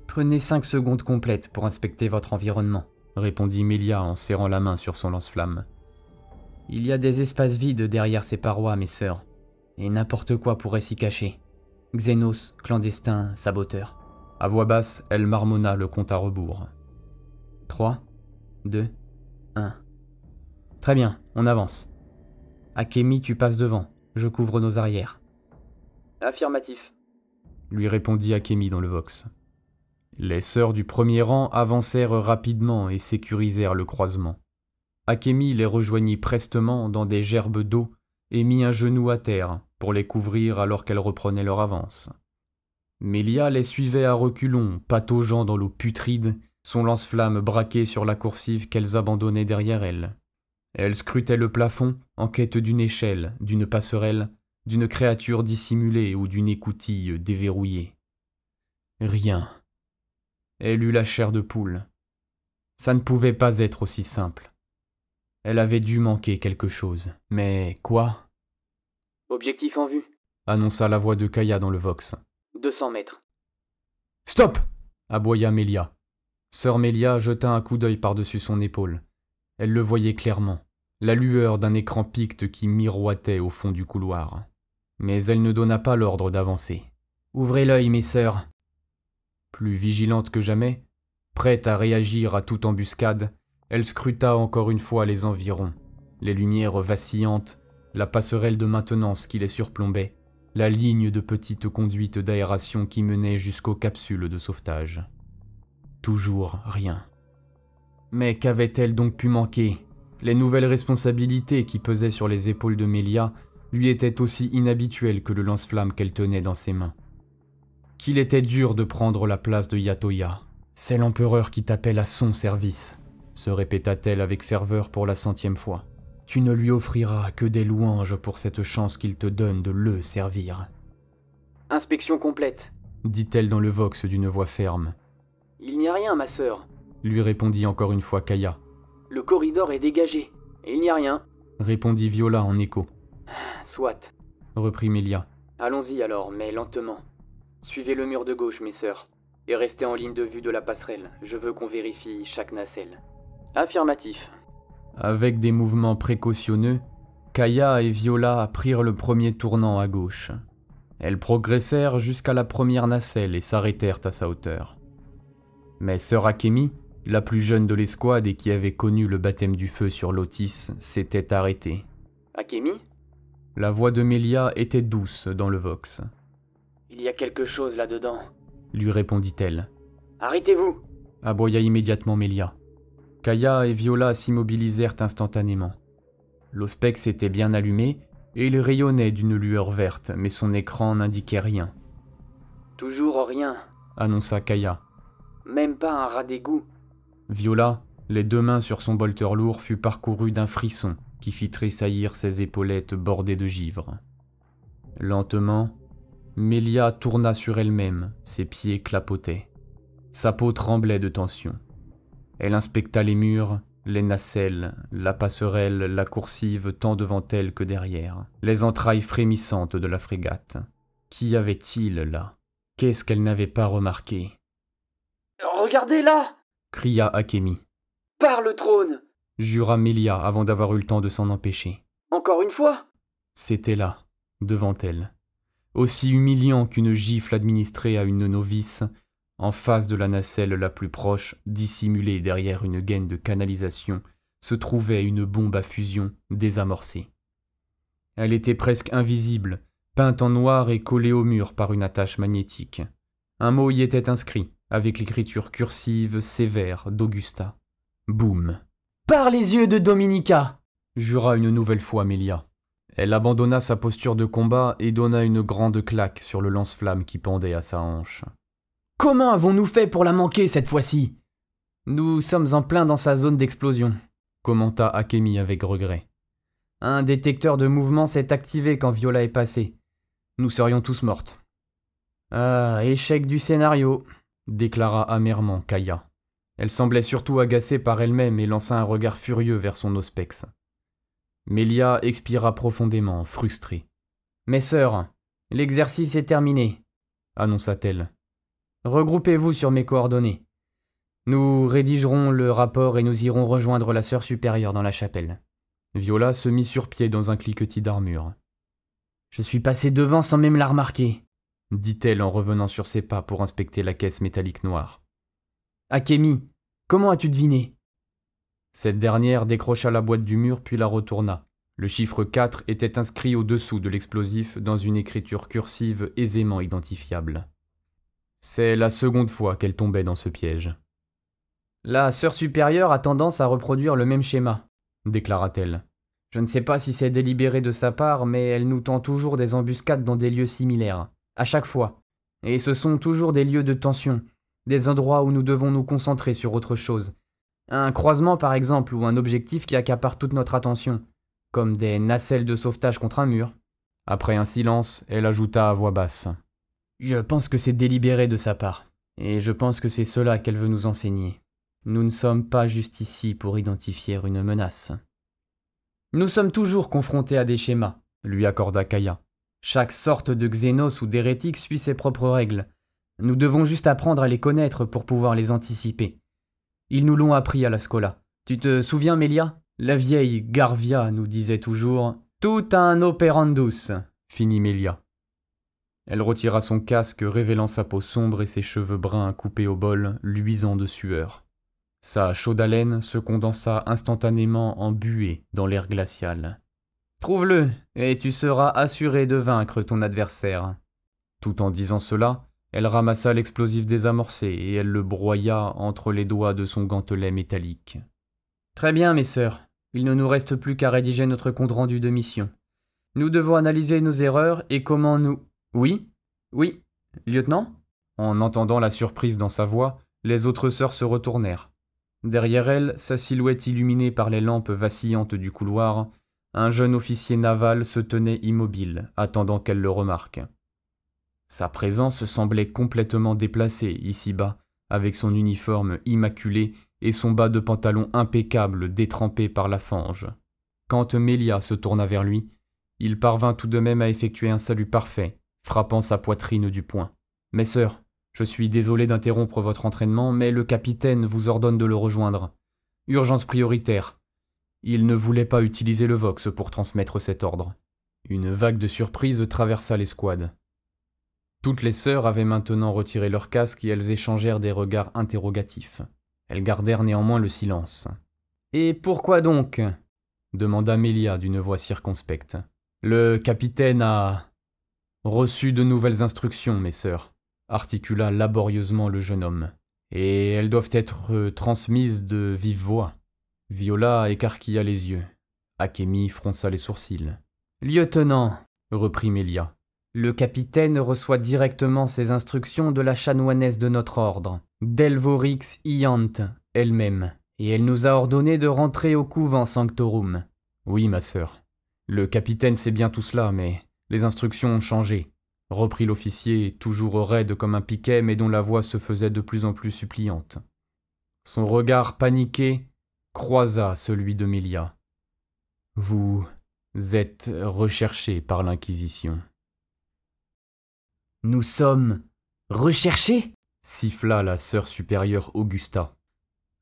Prenez 5 secondes complètes pour inspecter votre environnement, répondit Melia en serrant la main sur son lance-flamme. Il y a des espaces vides derrière ces parois, mes sœurs, et n'importe quoi pourrait s'y cacher. Xénos, clandestin, saboteur. À voix basse, elle marmonna le compte à rebours. 3, 2, 1. Très bien, on avance. Akemi, tu passes devant, je couvre nos arrières. Affirmatif, lui répondit Akemi dans le vox. Les sœurs du premier rang avancèrent rapidement et sécurisèrent le croisement. Akemi les rejoignit prestement dans des gerbes d'eau et mit un genou à terre pour les couvrir alors qu'elles reprenaient leur avance. Melia les suivait à reculons, pataugeant dans l'eau putride, son lance-flamme braqué sur la coursive qu'elles abandonnaient derrière elles. Elle scrutait le plafond en quête d'une échelle, d'une passerelle, d'une créature dissimulée ou d'une écoutille déverrouillée. Rien. Elle eut la chair de poule. Ça ne pouvait pas être aussi simple. Elle avait dû manquer quelque chose. Mais quoi ? Objectif en vue, annonça la voix de Kaya dans le vox. 200 mètres. Stop ! aboya Melia. Sœur Melia jeta un coup d'œil par-dessus son épaule. Elle le voyait clairement, la lueur d'un écran Picte qui miroitait au fond du couloir. Mais elle ne donna pas l'ordre d'avancer. Ouvrez l'œil, mes sœurs. Plus vigilante que jamais, prête à réagir à toute embuscade, elle scruta encore une fois les environs, les lumières vacillantes, la passerelle de maintenance qui les surplombait, la ligne de petites conduites d'aération qui menait jusqu'aux capsules de sauvetage. Toujours rien. Mais qu'avait-elle donc pu manquer ? Les nouvelles responsabilités qui pesaient sur les épaules de Melia lui étaient aussi inhabituelles que le lance-flamme qu'elle tenait dans ses mains. Qu'il était dur de prendre la place de Yatoya. C'est l'empereur qui t'appelle à son service, se répéta-t-elle avec ferveur pour la 100e fois. Tu ne lui offriras que des louanges pour cette chance qu'il te donne de le servir. Inspection complète, dit-elle dans le vox d'une voix ferme. Il n'y a rien, ma sœur, lui répondit encore une fois Kaya. Le corridor est dégagé, et il n'y a rien, répondit Viola en écho. Soit, reprit Melia. Allons-y alors, mais lentement. Suivez le mur de gauche, mes sœurs, et restez en ligne de vue de la passerelle. Je veux qu'on vérifie chaque nacelle. Affirmatif. Avec des mouvements précautionneux, Kaya et Viola prirent le premier tournant à gauche. Elles progressèrent jusqu'à la première nacelle et s'arrêtèrent à sa hauteur. Mais sœur Akemi, la plus jeune de l'escouade et qui avait connu le baptême du feu sur Lotis, s'était arrêtée. Akemi ? La voix de Melia était douce dans le vox. Il y a quelque chose là-dedans, lui répondit-elle. Arrêtez-vous, aboya immédiatement Melia. Kaya et Viola s'immobilisèrent instantanément. L'Auspex était bien allumé et il rayonnait d'une lueur verte, mais son écran n'indiquait rien. Toujours rien, annonça Kaya. Même pas un ras d'égout. Viola, les deux mains sur son bolter lourd, fut parcourue d'un frisson qui fit tressaillir ses épaulettes bordées de givre. Lentement, Melia tourna sur elle-même, ses pieds clapotaient. Sa peau tremblait de tension. Elle inspecta les murs, les nacelles, la passerelle, la coursive tant devant elle que derrière, les entrailles frémissantes de la frégate. Qu'y avait-il là ? Qu'est-ce qu'elle n'avait pas remarqué ? Regardez là ! cria Akemi. Par le trône ! Jura Melia avant d'avoir eu le temps de s'en empêcher. Encore une fois ? C'était là, devant elle. Aussi humiliant qu'une gifle administrée à une novice, en face de la nacelle la plus proche, dissimulée derrière une gaine de canalisation, se trouvait une bombe à fusion désamorcée. Elle était presque invisible, peinte en noir et collée au mur par une attache magnétique. Un mot y était inscrit, avec l'écriture cursive sévère d'Augusta. Boum. « Par les yeux de Dominica !» jura une nouvelle fois Melia. Elle abandonna sa posture de combat et donna une grande claque sur le lance-flamme qui pendait à sa hanche. « Comment avons-nous fait pour la manquer cette fois-ci ?»« Nous sommes en plein dans sa zone d'explosion, » commenta Akemi avec regret. Un détecteur de mouvement s'est activé quand Viola est passée. Nous serions tous mortes. Ah, échec du scénario, déclara amèrement Kaya. Elle semblait surtout agacée par elle-même et lança un regard furieux vers son auspex. Mélia expira profondément, frustrée. « Mes sœurs, l'exercice est terminé, » annonça-t-elle. « Regroupez-vous sur mes coordonnées. Nous rédigerons le rapport et nous irons rejoindre la sœur supérieure dans la chapelle. » Viola se mit sur pied dans un cliquetis d'armure. « Je suis passée devant sans même la remarquer, » dit-elle en revenant sur ses pas pour inspecter la caisse métallique noire. « Akemi, comment as-tu deviné ?» Cette dernière décrocha la boîte du mur puis la retourna. Le chiffre 4 était inscrit au-dessous de l'explosif dans une écriture cursive aisément identifiable. C'est la seconde fois qu'elle tombait dans ce piège. « La sœur supérieure a tendance à reproduire le même schéma, » déclara-t-elle. « Je ne sais pas si c'est délibéré de sa part, mais elle nous tend toujours des embuscades dans des lieux similaires, à chaque fois. Et ce sont toujours des lieux de tension, des endroits où nous devons nous concentrer sur autre chose. Un croisement par exemple, ou un objectif qui accapare toute notre attention, comme des nacelles de sauvetage contre un mur. » Après un silence, elle ajouta à voix basse. « Je pense que c'est délibéré de sa part, et je pense que c'est cela qu'elle veut nous enseigner. Nous ne sommes pas juste ici pour identifier une menace. »« Nous sommes toujours confrontés à des schémas, » lui accorda Kaya. « Chaque sorte de xénos ou d'hérétique suit ses propres règles. Nous devons juste apprendre à les connaître pour pouvoir les anticiper. Ils nous l'ont appris à la Scola. Tu te souviens, Mélia ? La vieille Garvia nous disait toujours « Tout un operandus », finit Mélia. Elle retira son casque, révélant sa peau sombre et ses cheveux bruns coupés au bol, luisants de sueur. Sa chaude haleine se condensa instantanément en buée dans l'air glacial. « Trouve-le, et tu seras assuré de vaincre ton adversaire. » Tout en disant cela, elle ramassa l'explosif désamorcé et elle le broya entre les doigts de son gantelet métallique. « Très bien, mes sœurs. Il ne nous reste plus qu'à rédiger notre compte-rendu de mission. Nous devons analyser nos erreurs et comment nous... » « Oui, lieutenant ?» En entendant la surprise dans sa voix, les autres sœurs se retournèrent. Derrière elle, sa silhouette illuminée par les lampes vacillantes du couloir, un jeune officier naval se tenait immobile, attendant qu'elle le remarque. Sa présence semblait complètement déplacée ici-bas, avec son uniforme immaculé et son bas de pantalon impeccable détrempé par la fange. Quand Mélia se tourna vers lui, il parvint tout de même à effectuer un salut parfait, frappant sa poitrine du poing. « Mes sœurs, je suis désolé d'interrompre votre entraînement, mais le capitaine vous ordonne de le rejoindre. Urgence prioritaire. » Il ne voulait pas utiliser le Vox pour transmettre cet ordre. Une vague de surprise traversa l'escouade. Toutes les sœurs avaient maintenant retiré leurs casques et elles échangèrent des regards interrogatifs. Elles gardèrent néanmoins le silence. « Et pourquoi donc ?» demanda Mélia d'une voix circonspecte. « Le capitaine a... reçu de nouvelles instructions, mes sœurs, » articula laborieusement le jeune homme. « Et elles doivent être transmises de vive voix. » Viola écarquilla les yeux. Akemi fronça les sourcils. « Lieutenant, » reprit Mélia. « Le capitaine reçoit directement ses instructions de la chanoinesse de notre ordre, Delvorix Iant elle-même, et elle nous a ordonné de rentrer au couvent Sanctorum. » « Oui, ma sœur. Le capitaine sait bien tout cela, mais les instructions ont changé, » reprit l'officier, toujours raide comme un piquet, mais dont la voix se faisait de plus en plus suppliante. Son regard paniqué croisa celui de Mélia. « Vous êtes recherché par l'Inquisition. »« Nous sommes recherchés ?» siffla la sœur supérieure Augusta.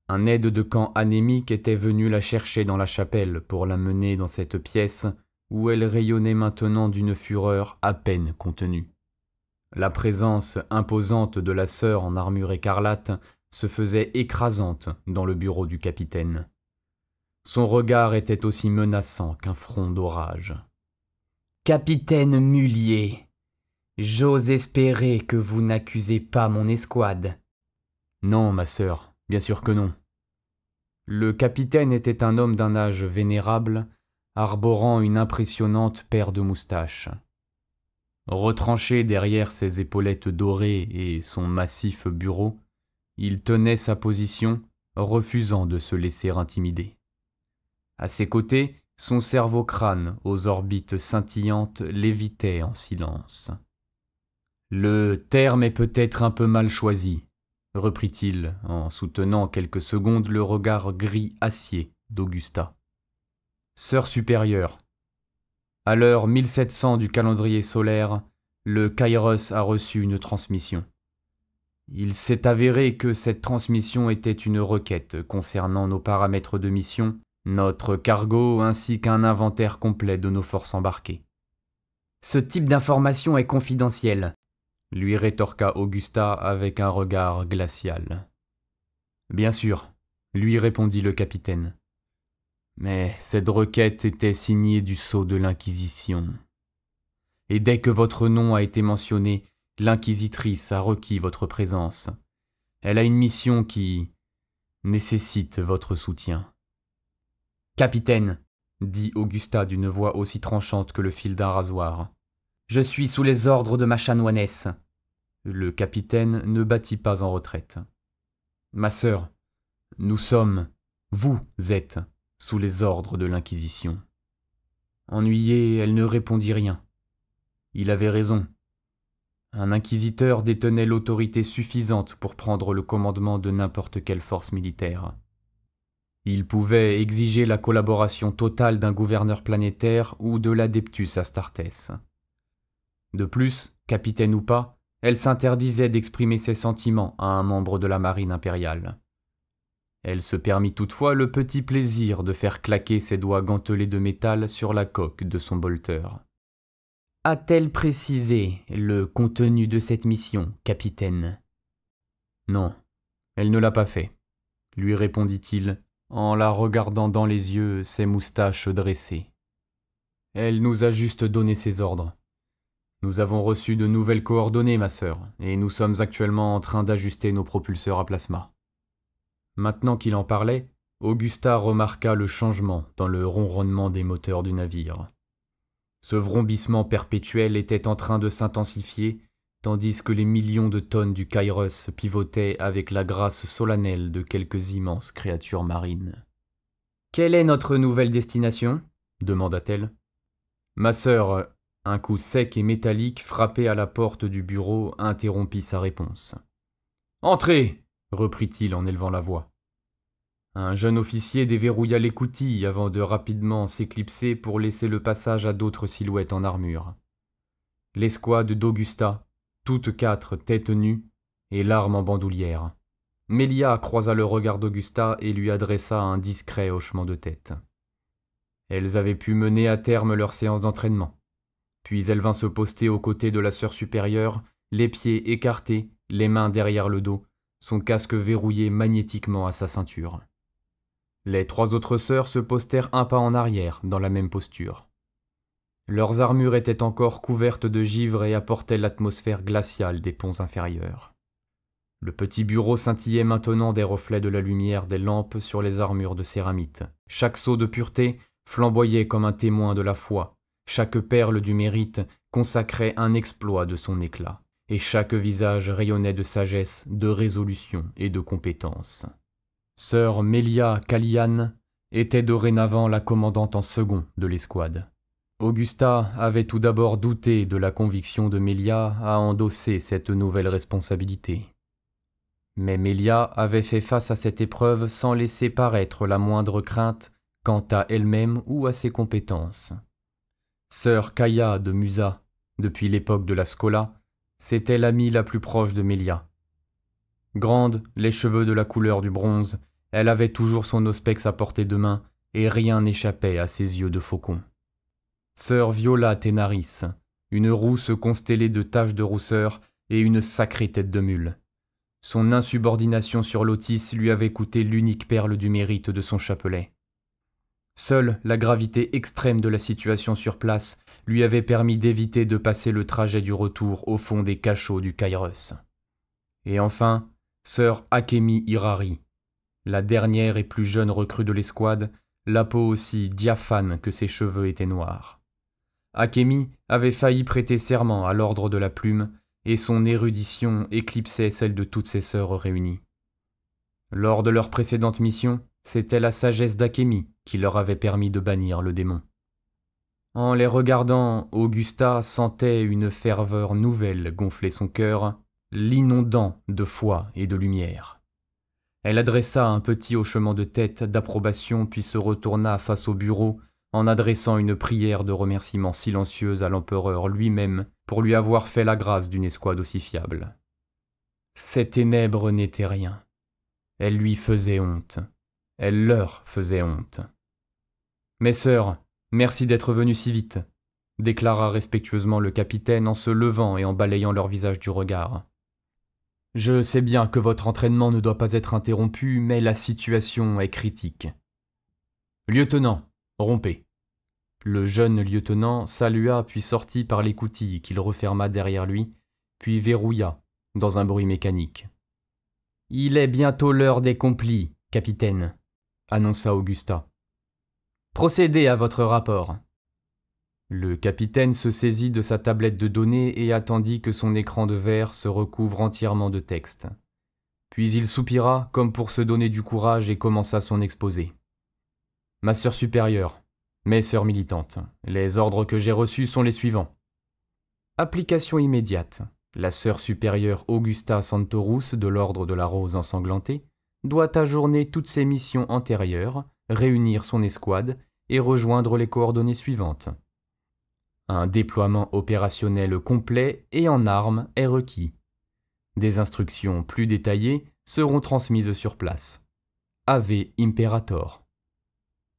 Un aide de camp anémique était venu la chercher dans la chapelle pour la mener dans cette pièce où elle rayonnait maintenant d'une fureur à peine contenue. La présence imposante de la sœur en armure écarlate se faisait écrasante dans le bureau du capitaine. Son regard était aussi menaçant qu'un front d'orage. « Capitaine Mullier, j'ose espérer que vous n'accusez pas mon escouade. »« Non, ma sœur, bien sûr que non. » Le capitaine était un homme d'un âge vénérable, arborant une impressionnante paire de moustaches. Retranché derrière ses épaulettes dorées et son massif bureau, il tenait sa position, refusant de se laisser intimider. À ses côtés, son cerveau-crâne aux orbites scintillantes lévitait en silence. « Le terme est peut-être un peu mal choisi, » reprit-il en soutenant quelques secondes le regard gris acier d'Augusta. « Sœur supérieure, à l'heure 1700 du calendrier solaire, le Kairos a reçu une transmission. Il s'est avéré que cette transmission était une requête concernant nos paramètres de mission, notre cargo ainsi qu'un inventaire complet de nos forces embarquées. »« Ce type d'information est confidentiel, » lui rétorqua Augusta avec un regard glacial. « Bien sûr, » lui répondit le capitaine. « Mais cette requête était signée du sceau de l'Inquisition. Et dès que votre nom a été mentionné, l'Inquisitrice a requis votre présence. Elle a une mission qui nécessite votre soutien. »« Capitaine, » dit Augusta d'une voix aussi tranchante que le fil d'un rasoir, « je suis sous les ordres de ma chanoinesse. » Le capitaine ne battit pas en retraite. « Ma sœur, vous êtes sous les ordres de l'Inquisition. » Ennuyée, elle ne répondit rien. Il avait raison. Un inquisiteur détenait l'autorité suffisante pour prendre le commandement de n'importe quelle force militaire. Il pouvait exiger la collaboration totale d'un gouverneur planétaire ou de l'Adeptus Astartes. De plus, capitaine ou pas, elle s'interdisait d'exprimer ses sentiments à un membre de la marine impériale. Elle se permit toutefois le petit plaisir de faire claquer ses doigts gantelés de métal sur la coque de son bolter. « A-t-elle précisé le contenu de cette mission, capitaine ?»« Non, elle ne l'a pas fait, » lui répondit-il, en la regardant dans les yeux, ses moustaches dressées. « Elle nous a juste donné ses ordres. Nous avons reçu de nouvelles coordonnées, ma sœur, et nous sommes actuellement en train d'ajuster nos propulseurs à plasma. » Maintenant qu'il en parlait, Augusta remarqua le changement dans le ronronnement des moteurs du navire. Ce vrombissement perpétuel était en train de s'intensifier, tandis que les millions de tonnes du Kairos pivotaient avec la grâce solennelle de quelques immenses créatures marines. « Quelle est notre nouvelle destination ?» demanda-t-elle. « Ma sœur, » un coup sec et métallique frappé à la porte du bureau interrompit sa réponse. « Entrez !» reprit-il en élevant la voix. Un jeune officier déverrouilla l'écoutille avant de rapidement s'éclipser pour laisser le passage à d'autres silhouettes en armure. L'escouade d'Augusta, toutes quatre têtes nues et l'arme en bandoulière. Mélia croisa le regard d'Augusta et lui adressa un discret hochement de tête. Elles avaient pu mener à terme leur séance d'entraînement. Puis elle vint se poster aux côtés de la sœur supérieure, les pieds écartés, les mains derrière le dos, son casque verrouillé magnétiquement à sa ceinture. Les trois autres sœurs se postèrent un pas en arrière, dans la même posture. Leurs armures étaient encore couvertes de givre et apportaient l'atmosphère glaciale des ponts inférieurs. Le petit bureau scintillait maintenant des reflets de la lumière des lampes sur les armures de céramite. Chaque sceau de pureté flamboyait comme un témoin de la foi. Chaque perle du mérite consacrait un exploit de son éclat. Et chaque visage rayonnait de sagesse, de résolution et de compétence. Sœur Mélia Callian était dorénavant la commandante en second de l'escouade. Augusta avait tout d'abord douté de la conviction de Mélia à endosser cette nouvelle responsabilité. Mais Mélia avait fait face à cette épreuve sans laisser paraître la moindre crainte quant à elle-même ou à ses compétences. Sœur Kaya de Musa, depuis l'époque de la Scola, c'était l'amie la plus proche de Mélia. Grande, les cheveux de la couleur du bronze, elle avait toujours son auspex à portée de main et rien n'échappait à ses yeux de faucon. Sœur Viola Tenaris, une rousse constellée de taches de rousseur et une sacrée tête de mule. Son insubordination sur l'Otis lui avait coûté l'unique perle du mérite de son chapelet. Seule la gravité extrême de la situation sur place lui avait permis d'éviter de passer le trajet du retour au fond des cachots du Kairos. Et enfin, sœur Akemi Hirari, la dernière et plus jeune recrue de l'escouade, la peau aussi diaphane que ses cheveux étaient noirs. Akemi avait failli prêter serment à l'ordre de la plume, et son érudition éclipsait celle de toutes ses sœurs réunies. Lors de leur précédente mission, c'était la sagesse d'Akemi qui leur avait permis de bannir le démon. En les regardant, Augusta sentait une ferveur nouvelle gonfler son cœur, l'inondant de foi et de lumière. Elle adressa un petit hochement de tête d'approbation puis se retourna face au bureau en adressant une prière de remerciement silencieuse à l'empereur lui-même pour lui avoir fait la grâce d'une escouade aussi fiable. Ces ténèbres n'étaient rien. Elles lui faisaient honte. Elles leur faisaient honte. « Mes sœurs, merci d'être venues si vite », déclara respectueusement le capitaine en se levant et en balayant leur visage du regard. « Je sais bien que votre entraînement ne doit pas être interrompu, mais la situation est critique. »« Lieutenant, rompez !» Le jeune lieutenant salua puis sortit par l'écoutille qu'il referma derrière lui, puis verrouilla dans un bruit mécanique. « Il est bientôt l'heure des complis, capitaine », annonça Augusta. « Procédez à votre rapport. » Le capitaine se saisit de sa tablette de données et attendit que son écran de verre se recouvre entièrement de texte. Puis il soupira comme pour se donner du courage et commença son exposé. « Ma sœur supérieure, mes sœurs militantes, les ordres que j'ai reçus sont les suivants. Application immédiate. La sœur supérieure Augusta Santorus de l'ordre de la Rose ensanglantée doit ajourner toutes ses missions antérieures, réunir son escouade et rejoindre les coordonnées suivantes. Un déploiement opérationnel complet et en armes est requis. Des instructions plus détaillées seront transmises sur place. Ave Imperator.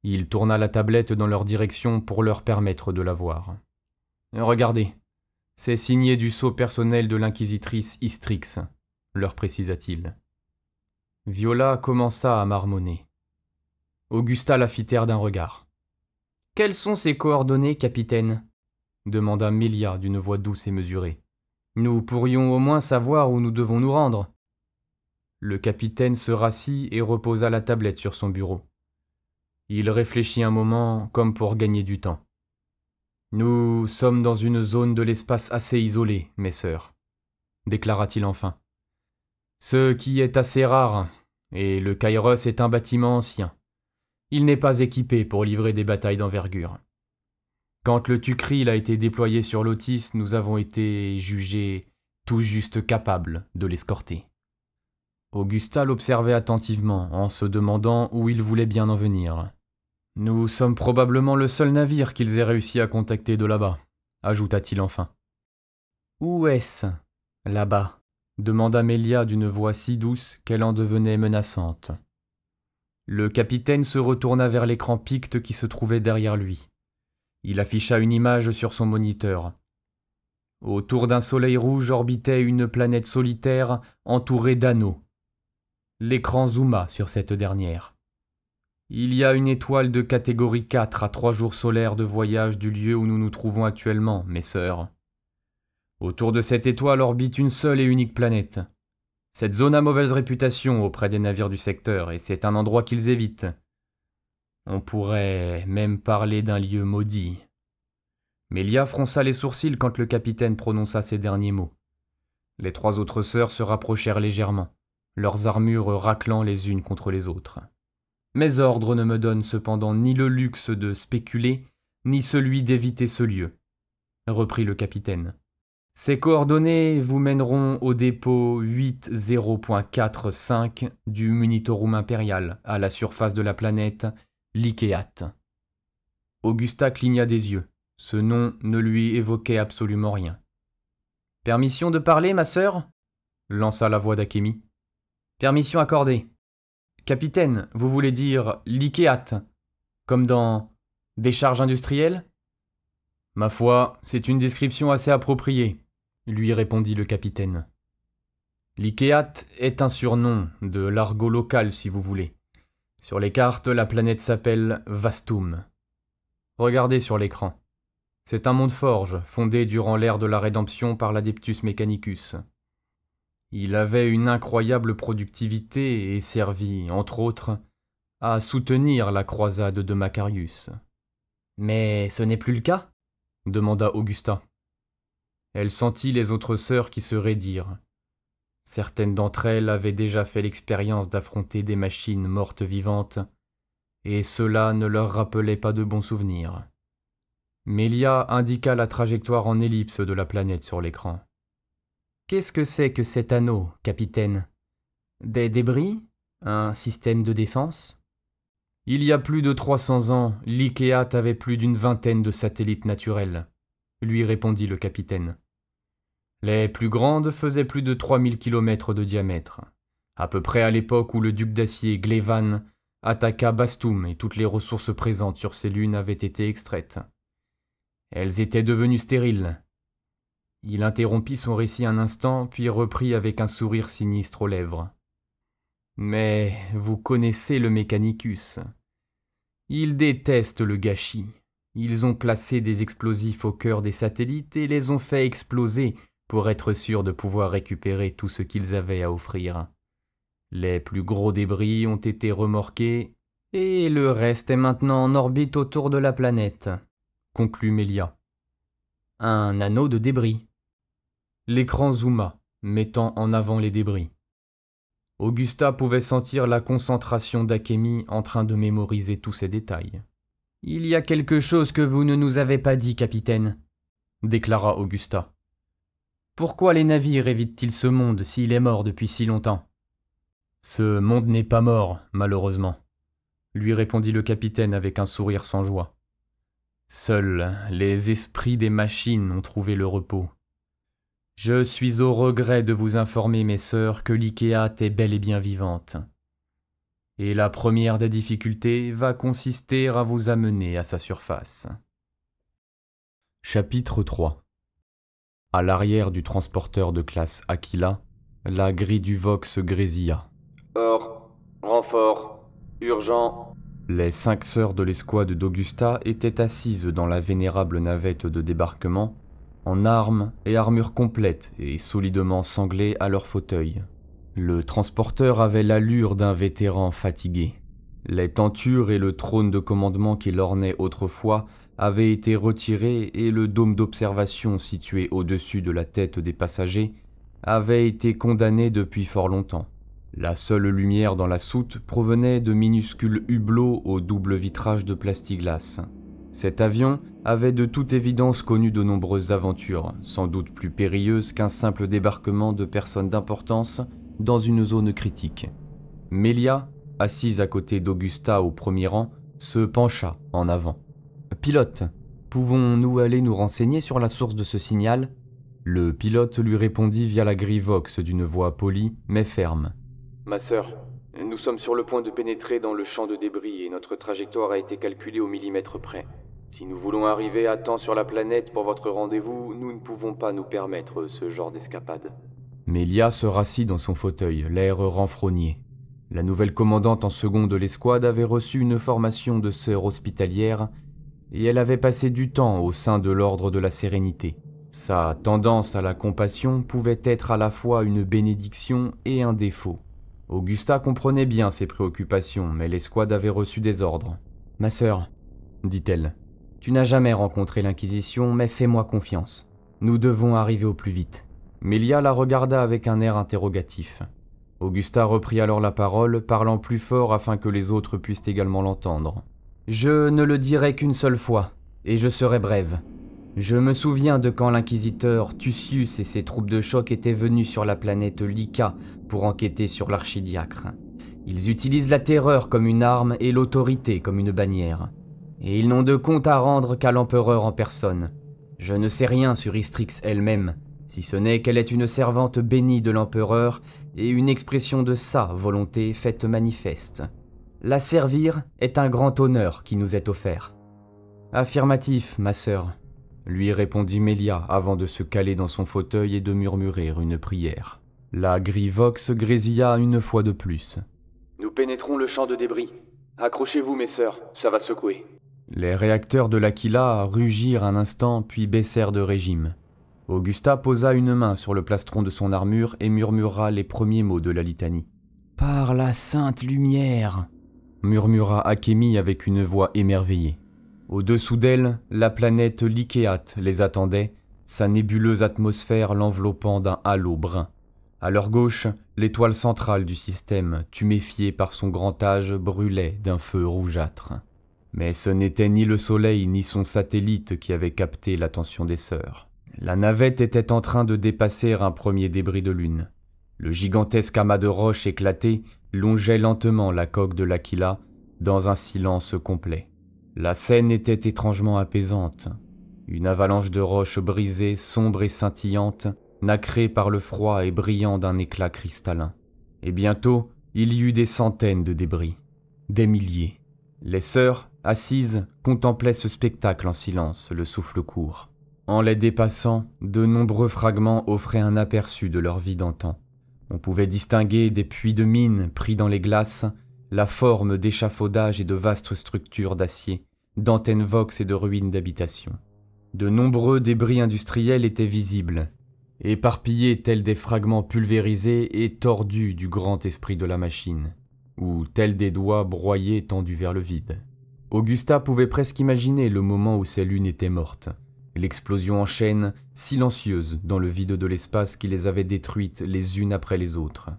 Il tourna la tablette dans leur direction pour leur permettre de la voir. Regardez, c'est signé du sceau personnel de l'inquisitrice Istrix, leur précisa-t-il. Viola commença à marmonner. Augusta la fit taire d'un regard. « Quelles sont ces coordonnées, capitaine ?» demanda Melia d'une voix douce et mesurée. « Nous pourrions au moins savoir où nous devons nous rendre. » Le capitaine se rassit et reposa la tablette sur son bureau. Il réfléchit un moment comme pour gagner du temps. « Nous sommes dans une zone de l'espace assez isolée, mes sœurs, » déclara-t-il enfin. « Ce qui est assez rare, et le Kairos est un bâtiment ancien. Il n'est pas équipé pour livrer des batailles d'envergure. Quand le Tukril a été déployé sur Lotis, nous avons été jugés tout juste capables de l'escorter. » Augusta l'observait attentivement, en se demandant où il voulait bien en venir. « Nous sommes probablement le seul navire qu'ils aient réussi à contacter de là-bas, » ajouta-t-il enfin. « Où est-ce, là-bas » demanda Melia d'une voix si douce qu'elle en devenait menaçante. Le capitaine se retourna vers l'écran Picte qui se trouvait derrière lui. Il afficha une image sur son moniteur. Autour d'un soleil rouge orbitait une planète solitaire entourée d'anneaux. L'écran zooma sur cette dernière. Il y a une étoile de catégorie 4 à 3 jours solaires de voyage du lieu où nous nous trouvons actuellement, mes sœurs. Autour de cette étoile orbite une seule et unique planète. Cette zone a mauvaise réputation auprès des navires du secteur, et c'est un endroit qu'ils évitent. On pourrait même parler d'un lieu maudit. » Melia fronça les sourcils quand le capitaine prononça ces derniers mots. Les 3 autres sœurs se rapprochèrent légèrement, leurs armures raclant les unes contre les autres. « Mes ordres ne me donnent cependant ni le luxe de spéculer, ni celui d'éviter ce lieu, » reprit le capitaine. « Ces coordonnées vous mèneront au dépôt 80.45 du Munitorum impérial, à la surface de la planète Lykéate. » Augusta cligna des yeux. Ce nom ne lui évoquait absolument rien. « Permission de parler, ma sœur ?» lança la voix d'Akemi. « Permission accordée. Capitaine, vous voulez dire Lykéate, comme dans décharge industrielle ?»« Ma foi, c'est une description assez appropriée, » lui répondit le capitaine. « Lykéate est un surnom, de l'argot local si vous voulez. Sur les cartes, la planète s'appelle Vastum. Regardez sur l'écran. C'est un monde forge, fondé durant l'ère de la rédemption par l'Adeptus Mechanicus. Il avait une incroyable productivité et servit, entre autres, à soutenir la croisade de Macarius. « Mais ce n'est plus le cas ?» demanda Augusta. Elle sentit les autres sœurs qui se raidirent. Certaines d'entre elles avaient déjà fait l'expérience d'affronter des machines mortes vivantes, et cela ne leur rappelait pas de bons souvenirs. Mélia indiqua la trajectoire en ellipse de la planète sur l'écran. « Qu'est-ce que c'est que cet anneau, capitaine? Des débris? Un système de défense ?» Il y a plus de 300 ans, l'Ikeat avait plus d'une vingtaine de satellites naturels, lui répondit le capitaine. Les plus grandes faisaient plus de 3000 km de diamètre, à peu près à l'époque où le duc d'acier Glevan attaqua Bastum et toutes les ressources présentes sur ces lunes avaient été extraites. Elles étaient devenues stériles. Il interrompit son récit un instant, puis reprit avec un sourire sinistre aux lèvres. Mais vous connaissez le Mechanicus. Ils détestent le gâchis. Ils ont placé des explosifs au cœur des satellites et les ont fait exploser pour être sûrs de pouvoir récupérer tout ce qu'ils avaient à offrir. Les plus gros débris ont été remorqués et le reste est maintenant en orbite autour de la planète, conclut Mélia. Un anneau de débris. L'écran zooma, mettant en avant les débris. Augusta pouvait sentir la concentration d'Akemi en train de mémoriser tous ces détails. « Il y a quelque chose que vous ne nous avez pas dit, capitaine, » déclara Augusta. « Pourquoi les navires évitent-ils ce monde s'il est mort depuis si longtemps ?»« Ce monde n'est pas mort, malheureusement, » lui répondit le capitaine avec un sourire sans joie. « Seuls les esprits des machines ont trouvé le repos. Je suis au regret de vous informer, mes sœurs, que l'Ikeat est bel et bien vivante. Et la première des difficultés va consister à vous amener à sa surface. » Chapitre 3. À l'arrière du transporteur de classe Aquila, la grille du Vox grésilla. Or, renfort, urgent. Les 5 sœurs de l'escouade d'Augusta étaient assises dans la vénérable navette de débarquement, en armes et armure complète et solidement sanglées à leur fauteuil. Le transporteur avait l'allure d'un vétéran fatigué. Les tentures et le trône de commandement qui l'ornait autrefois avaient été retirés et le dôme d'observation situé au-dessus de la tête des passagers avait été condamné depuis fort longtemps. La seule lumière dans la soute provenait de minuscules hublots au double vitrage de plexiglas. Cet avion avait de toute évidence connu de nombreuses aventures, sans doute plus périlleuses qu'un simple débarquement de personnes d'importance dans une zone critique. Mélia, assise à côté d'Augusta au premier rang, se pencha en avant. « Pilote, pouvons-nous aller nous renseigner sur la source de ce signal ?» Le pilote lui répondit via la grille Vox d'une voix polie mais ferme. « Ma sœur, nous sommes sur le point de pénétrer dans le champ de débris et notre trajectoire a été calculée au millimètre près. Si nous voulons arriver à temps sur la planète pour votre rendez-vous, nous ne pouvons pas nous permettre ce genre d'escapade. » Mélia se rassit dans son fauteuil, l'air renfrogné. La nouvelle commandante en second de l'escouade avait reçu une formation de sœur hospitalière et elle avait passé du temps au sein de l'ordre de la Sérénité. Sa tendance à la compassion pouvait être à la fois une bénédiction et un défaut. Augusta comprenait bien ses préoccupations, mais l'escouade avait reçu des ordres. « Ma sœur, » dit-elle, « tu n'as jamais rencontré l'Inquisition, mais fais-moi confiance. Nous devons arriver au plus vite. » Mélia la regarda avec un air interrogatif. Augusta reprit alors la parole, parlant plus fort afin que les autres puissent également l'entendre. « Je ne le dirai qu'une seule fois, et je serai brève. Je me souviens de quand l'inquisiteur Tucius et ses troupes de choc étaient venus sur la planète Lyca pour enquêter sur l'archidiacre. Ils utilisent la terreur comme une arme et l'autorité comme une bannière. Et ils n'ont de compte à rendre qu'à l'empereur en personne. Je ne sais rien sur Istrix elle-même, si ce n'est qu'elle est une servante bénie de l'empereur et une expression de sa volonté faite manifeste. La servir est un grand honneur qui nous est offert. »« Affirmatif, ma sœur, » lui répondit Mélia avant de se caler dans son fauteuil et de murmurer une prière. La grille Vox grésilla une fois de plus. « Nous pénétrons le champ de débris. Accrochez-vous, mes sœurs, ça va secouer. » Les réacteurs de l'Aquila rugirent un instant puis baissèrent de régime. Augusta posa une main sur le plastron de son armure et murmura les premiers mots de la litanie. « Par la sainte lumière !» murmura Akemi avec une voix émerveillée. Au-dessous d'elle, la planète Lykéat les attendait, sa nébuleuse atmosphère l'enveloppant d'un halo brun. À leur gauche, l'étoile centrale du système, tuméfiée par son grand âge, brûlait d'un feu rougeâtre. Mais ce n'était ni le soleil ni son satellite qui avaient capté l'attention des sœurs. La navette était en train de dépasser un premier débris de lune. Le gigantesque amas de roches éclatées longeait lentement la coque de l'Aquila dans un silence complet. La scène était étrangement apaisante. Une avalanche de roches brisées, sombres et scintillantes, nacrées par le froid et brillant d'un éclat cristallin. Et bientôt, il y eut des centaines de débris. Des milliers. Les sœurs, assises, contemplaient ce spectacle en silence, le souffle court. En les dépassant, de nombreux fragments offraient un aperçu de leur vie d'antan. On pouvait distinguer des puits de mines pris dans les glaces, la forme d'échafaudages et de vastes structures d'acier, d'antennes vox et de ruines d'habitations. De nombreux débris industriels étaient visibles, éparpillés tels des fragments pulvérisés et tordus du grand esprit de la machine, ou tels des doigts broyés tendus vers le vide. Augusta pouvait presque imaginer le moment où ces lunes étaient mortes, l'explosion en chaîne, silencieuse dans le vide de l'espace qui les avait détruites les unes après les autres.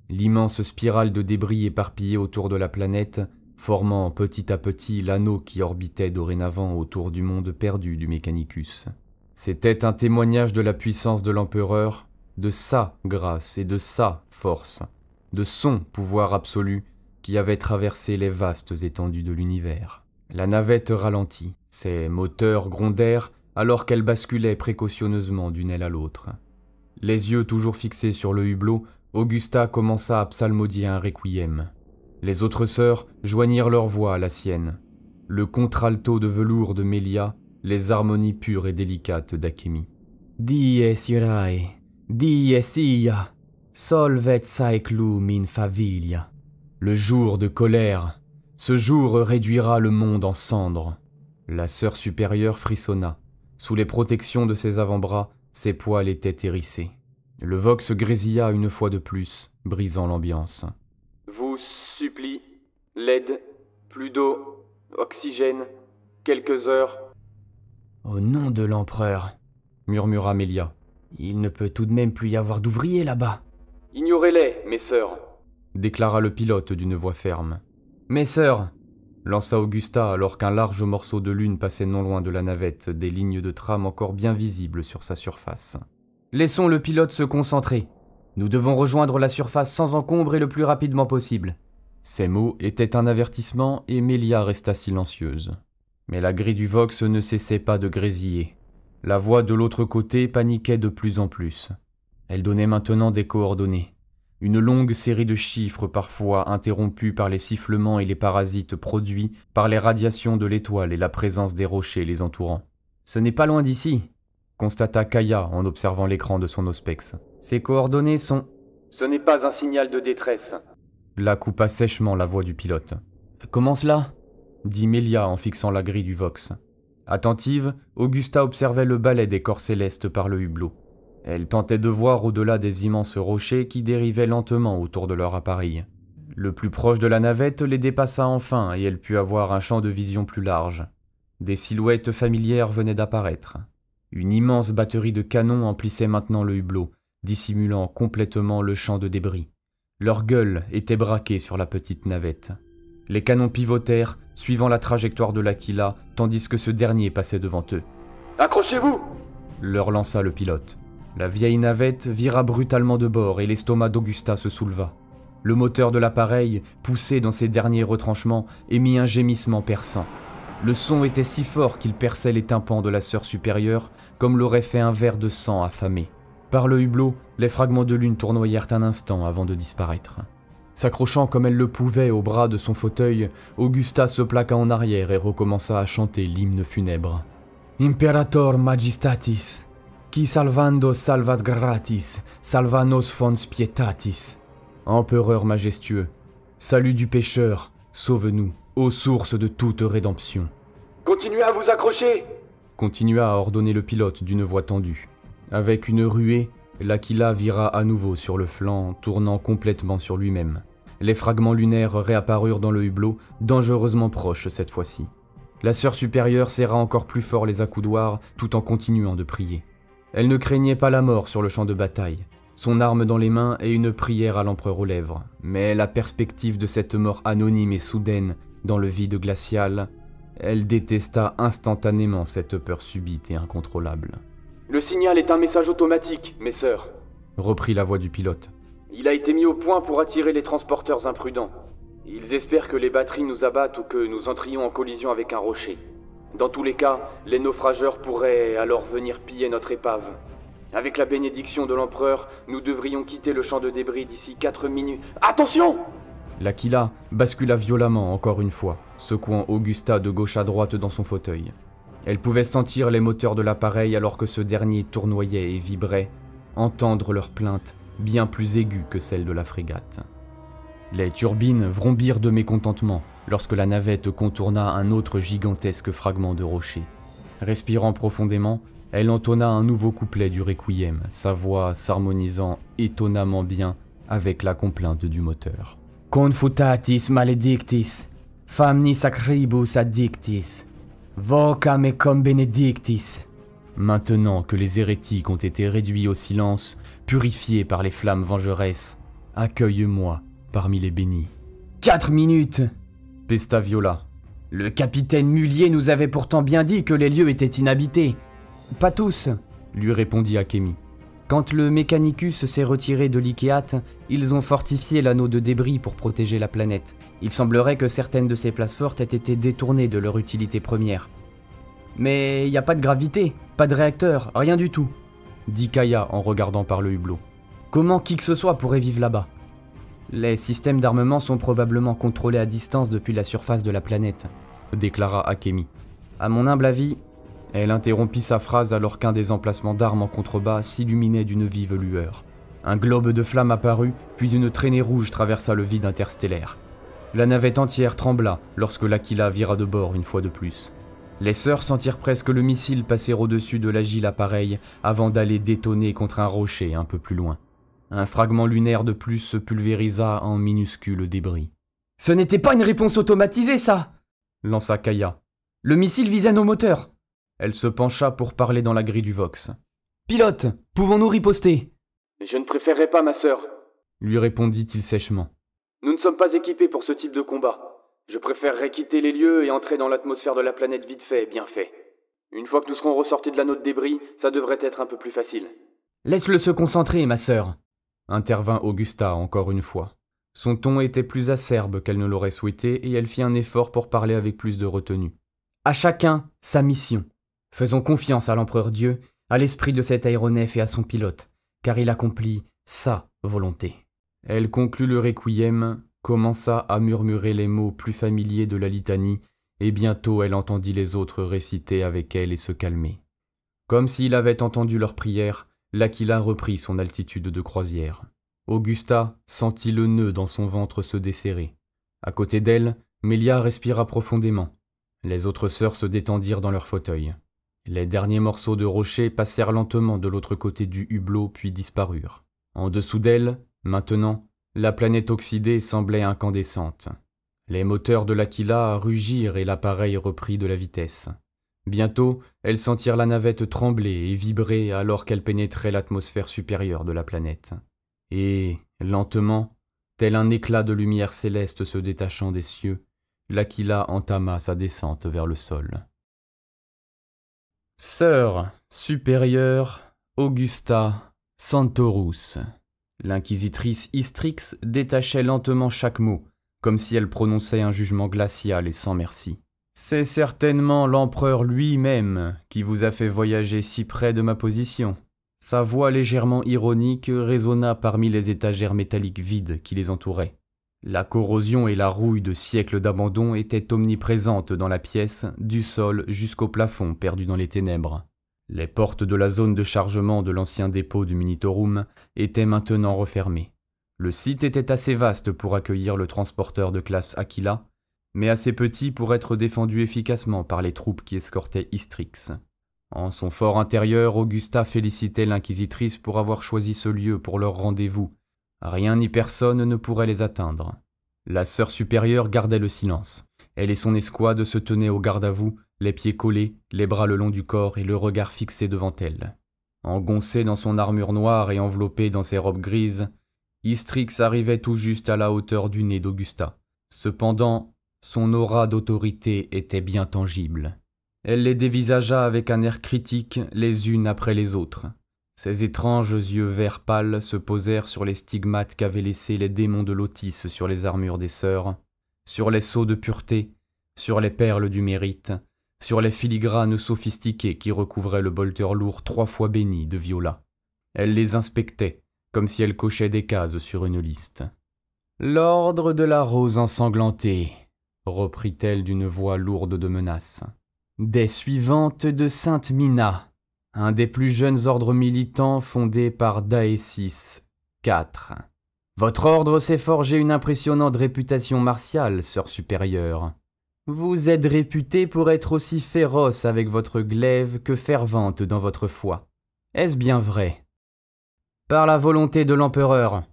L'immense spirale de débris éparpillés autour de la planète, formant petit à petit l'anneau qui orbitait dorénavant autour du monde perdu du Mechanicus. C'était un témoignage de la puissance de l'empereur, de sa grâce et de sa force, de son pouvoir absolu qui avait traversé les vastes étendues de l'univers. La navette ralentit, ses moteurs grondèrent alors qu'elle basculait précautionneusement d'une aile à l'autre. Les yeux toujours fixés sur le hublot, Augusta commença à psalmodier un requiem. Les autres sœurs joignirent leur voix à la sienne. Le contralto de velours de Mélia, les harmonies pures et délicates d'Akemi. Dies irae, dies ia, solvet saeclum in favilla. Le jour de colère, ce jour réduira le monde en cendres. La sœur supérieure frissonna. Sous les protections de ses avant-bras, ses poils étaient hérissés. Le vox grésilla une fois de plus, brisant l'ambiance. Vous supplie, l'aide, plus d'eau, oxygène, quelques heures. Au nom de l'empereur, murmura Mélia. Il ne peut tout de même plus y avoir d'ouvriers là-bas. Ignorez-les, mes sœurs, déclara le pilote d'une voix ferme. Mes sœurs, lança Augusta alors qu'un large morceau de lune passait non loin de la navette, des lignes de trame encore bien visibles sur sa surface. Laissons le pilote se concentrer. Nous devons rejoindre la surface sans encombre et le plus rapidement possible. Ces mots étaient un avertissement et Mélia resta silencieuse. Mais la grille du Vox ne cessait pas de grésiller. La voix de l'autre côté paniquait de plus en plus. Elle donnait maintenant des coordonnées. Une longue série de chiffres parfois interrompus par les sifflements et les parasites produits par les radiations de l'étoile et la présence des rochers les entourant. « Ce n'est pas loin d'ici », constata Kaya en observant l'écran de son Auspex. « Ces coordonnées sont... » « Ce n'est pas un signal de détresse. » La coupa sèchement la voix du pilote. « Comment cela ?» dit Mélia en fixant la grille du Vox. Attentive, Augusta observait le balai des corps célestes par le hublot. Elle tentait de voir au-delà des immenses rochers qui dérivaient lentement autour de leur appareil. Le plus proche de la navette les dépassa enfin et elle put avoir un champ de vision plus large. Des silhouettes familières venaient d'apparaître. Une immense batterie de canons emplissait maintenant le hublot, dissimulant complètement le champ de débris. Leurs gueules étaient braquées sur la petite navette. Les canons pivotèrent, suivant la trajectoire de l'Aquila, tandis que ce dernier passait devant eux. « Accrochez-vous » leur lança le pilote. La vieille navette vira brutalement de bord et l'estomac d'Augusta se souleva. Le moteur de l'appareil, poussé dans ses derniers retranchements, émit un gémissement perçant. Le son était si fort qu'il perçait les tympans de la sœur supérieure, comme l'aurait fait un verre de sang affamé. Par le hublot, les fragments de lune tournoyèrent un instant avant de disparaître. S'accrochant comme elle le pouvait au bras de son fauteuil, Augusta se plaqua en arrière et recommença à chanter l'hymne funèbre. « Imperator Majestatis, qui salvando salvat gratis, salva nos fons pietatis. » Empereur majestueux, salut du pécheur, sauve-nous, ô source de toute rédemption. « Continuez à vous accrocher !» continua à ordonner le pilote d'une voix tendue. Avec une ruée, l'Aquila vira à nouveau sur le flanc, tournant complètement sur lui-même. Les fragments lunaires réapparurent dans le hublot, dangereusement proches cette fois-ci. La sœur supérieure serra encore plus fort les accoudoirs tout en continuant de prier. Elle ne craignait pas la mort sur le champ de bataille. son arme dans les mains et une prière à l'empereur aux lèvres. Mais la perspective de cette mort anonyme et soudaine, dans le vide glacial, elle détesta instantanément cette peur subite et incontrôlable. « Le signal est un message automatique, mes sœurs, » reprit la voix du pilote. « Il a été mis au point pour attirer les transporteurs imprudents. Ils espèrent que les batteries nous abattent ou que nous entrions en collision avec un rocher. Dans tous les cas, les naufrageurs pourraient alors venir piller notre épave. Avec la bénédiction de l'empereur, nous devrions quitter le champ de débris d'ici 4 minutes. Attention !» L'Aquila bascula violemment encore une fois, secouant Augusta de gauche à droite dans son fauteuil. Elle pouvait sentir les moteurs de l'appareil alors que ce dernier tournoyait et vibrait, entendre leurs plaintes bien plus aiguës que celles de la frégate. Les turbines vrombirent de mécontentement lorsque la navette contourna un autre gigantesque fragment de rocher. Respirant profondément, elle entonna un nouveau couplet du requiem, sa voix s'harmonisant étonnamment bien avec la complainte du moteur. Confutatis maledictis, famni sacribus addictis, vocame cum benedictis. Maintenant que les hérétiques ont été réduits au silence, purifiés par les flammes vengeresses, accueille-moi parmi les bénis. 4 minutes, pesta Viola. Le capitaine Mullier nous avait pourtant bien dit que les lieux étaient inhabités. Pas tous, lui répondit Akemi. Quand le Mechanicus s'est retiré de l'Ikeat, ils ont fortifié l'anneau de débris pour protéger la planète. Il semblerait que certaines de ces places fortes aient été détournées de leur utilité première. Mais il n'y a pas de gravité, pas de réacteur, rien du tout, dit Kaya en regardant par le hublot. Comment qui que ce soit pourrait vivre là-bas? Les systèmes d'armement sont probablement contrôlés à distance depuis la surface de la planète, déclara Akemi. À mon humble avis, elle interrompit sa phrase alors qu'un des emplacements d'armes en contrebas s'illuminait d'une vive lueur. Un globe de flammes apparut, puis une traînée rouge traversa le vide interstellaire. La navette entière trembla lorsque l'Aquila vira de bord une fois de plus. Les sœurs sentirent presque le missile passer au-dessus de l'agile appareil avant d'aller détonner contre un rocher un peu plus loin. Un fragment lunaire de plus se pulvérisa en minuscules débris. « Ce n'était pas une réponse automatisée, ça !» lança Kaya. « Le missile visait nos moteurs !» Elle se pencha pour parler dans la grille du Vox. « Pilote, pouvons-nous riposter ?»« Je ne préférerais pas, ma sœur, » lui répondit-il sèchement. « Nous ne sommes pas équipés pour ce type de combat. Je préférerais quitter les lieux et entrer dans l'atmosphère de la planète vite fait et bien fait. Une fois que nous serons ressortis de l'anneau de débris, ça devrait être un peu plus facile. »« Laisse-le se concentrer, ma sœur !» intervint Augusta encore une fois. Son ton était plus acerbe qu'elle ne l'aurait souhaité et elle fit un effort pour parler avec plus de retenue. « À chacun sa mission. Faisons confiance à l'empereur Dieu, à l'esprit de cet aéronef et à son pilote, car il accomplit sa volonté. » Elle conclut le requiem, commença à murmurer les mots plus familiers de la litanie, et bientôt elle entendit les autres réciter avec elle et se calmer. Comme s'il avait entendu leur prière, l'Aquila reprit son altitude de croisière. Augusta sentit le nœud dans son ventre se desserrer. À côté d'elle, Mélia respira profondément. Les autres sœurs se détendirent dans leurs fauteuils. Les derniers morceaux de rocher passèrent lentement de l'autre côté du hublot puis disparurent. En dessous d'elle, maintenant, la planète oxydée semblait incandescente. Les moteurs de l'Aquila rugirent et l'appareil reprit de la vitesse. Bientôt, elles sentirent la navette trembler et vibrer alors qu'elle pénétrait l'atmosphère supérieure de la planète. Et, lentement, tel un éclat de lumière céleste se détachant des cieux, l'Aquila entama sa descente vers le sol. Sœur supérieure Augusta Santorus. L'inquisitrice Istrix détachait lentement chaque mot, comme si elle prononçait un jugement glacial et sans merci. C'est certainement l'empereur lui-même qui vous a fait voyager si près de ma position. Sa voix légèrement ironique résonna parmi les étagères métalliques vides qui les entouraient. La corrosion et la rouille de siècles d'abandon étaient omniprésentes dans la pièce, du sol jusqu'au plafond perdu dans les ténèbres. Les portes de la zone de chargement de l'ancien dépôt du Minitorum étaient maintenant refermées. Le site était assez vaste pour accueillir le transporteur de classe Aquila, mais assez petit pour être défendu efficacement par les troupes qui escortaient Istrix. En son fort intérieur, Augusta félicitait l'inquisitrice pour avoir choisi ce lieu pour leur rendez-vous. Rien ni personne ne pourrait les atteindre. La sœur supérieure gardait le silence. Elle et son escouade se tenaient au garde-à-vous, les pieds collés, les bras le long du corps et le regard fixé devant elle. Engoncé dans son armure noire et enveloppé dans ses robes grises, Istrix arrivait tout juste à la hauteur du nez d'Augusta. Cependant, son aura d'autorité était bien tangible. Elle les dévisagea avec un air critique les unes après les autres. Ses étranges yeux vert pâle se posèrent sur les stigmates qu'avaient laissés les démons de Lotis sur les armures des sœurs, sur les sceaux de pureté, sur les perles du mérite, sur les filigranes sophistiquées qui recouvraient le bolter lourd 3 fois béni de Viola. Elle les inspectait, comme si elle cochait des cases sur une liste. « L'ordre de la rose ensanglantée », reprit-elle d'une voix lourde de menace. « Des suivantes de Sainte Mina, un des plus jeunes ordres militants fondés par Daesis IV. Votre ordre s'est forgé une impressionnante réputation martiale, sœur supérieure. Vous êtes réputée pour être aussi féroce avec votre glaive que fervente dans votre foi. Est-ce bien vrai ? » « Par la volonté de l'empereur, »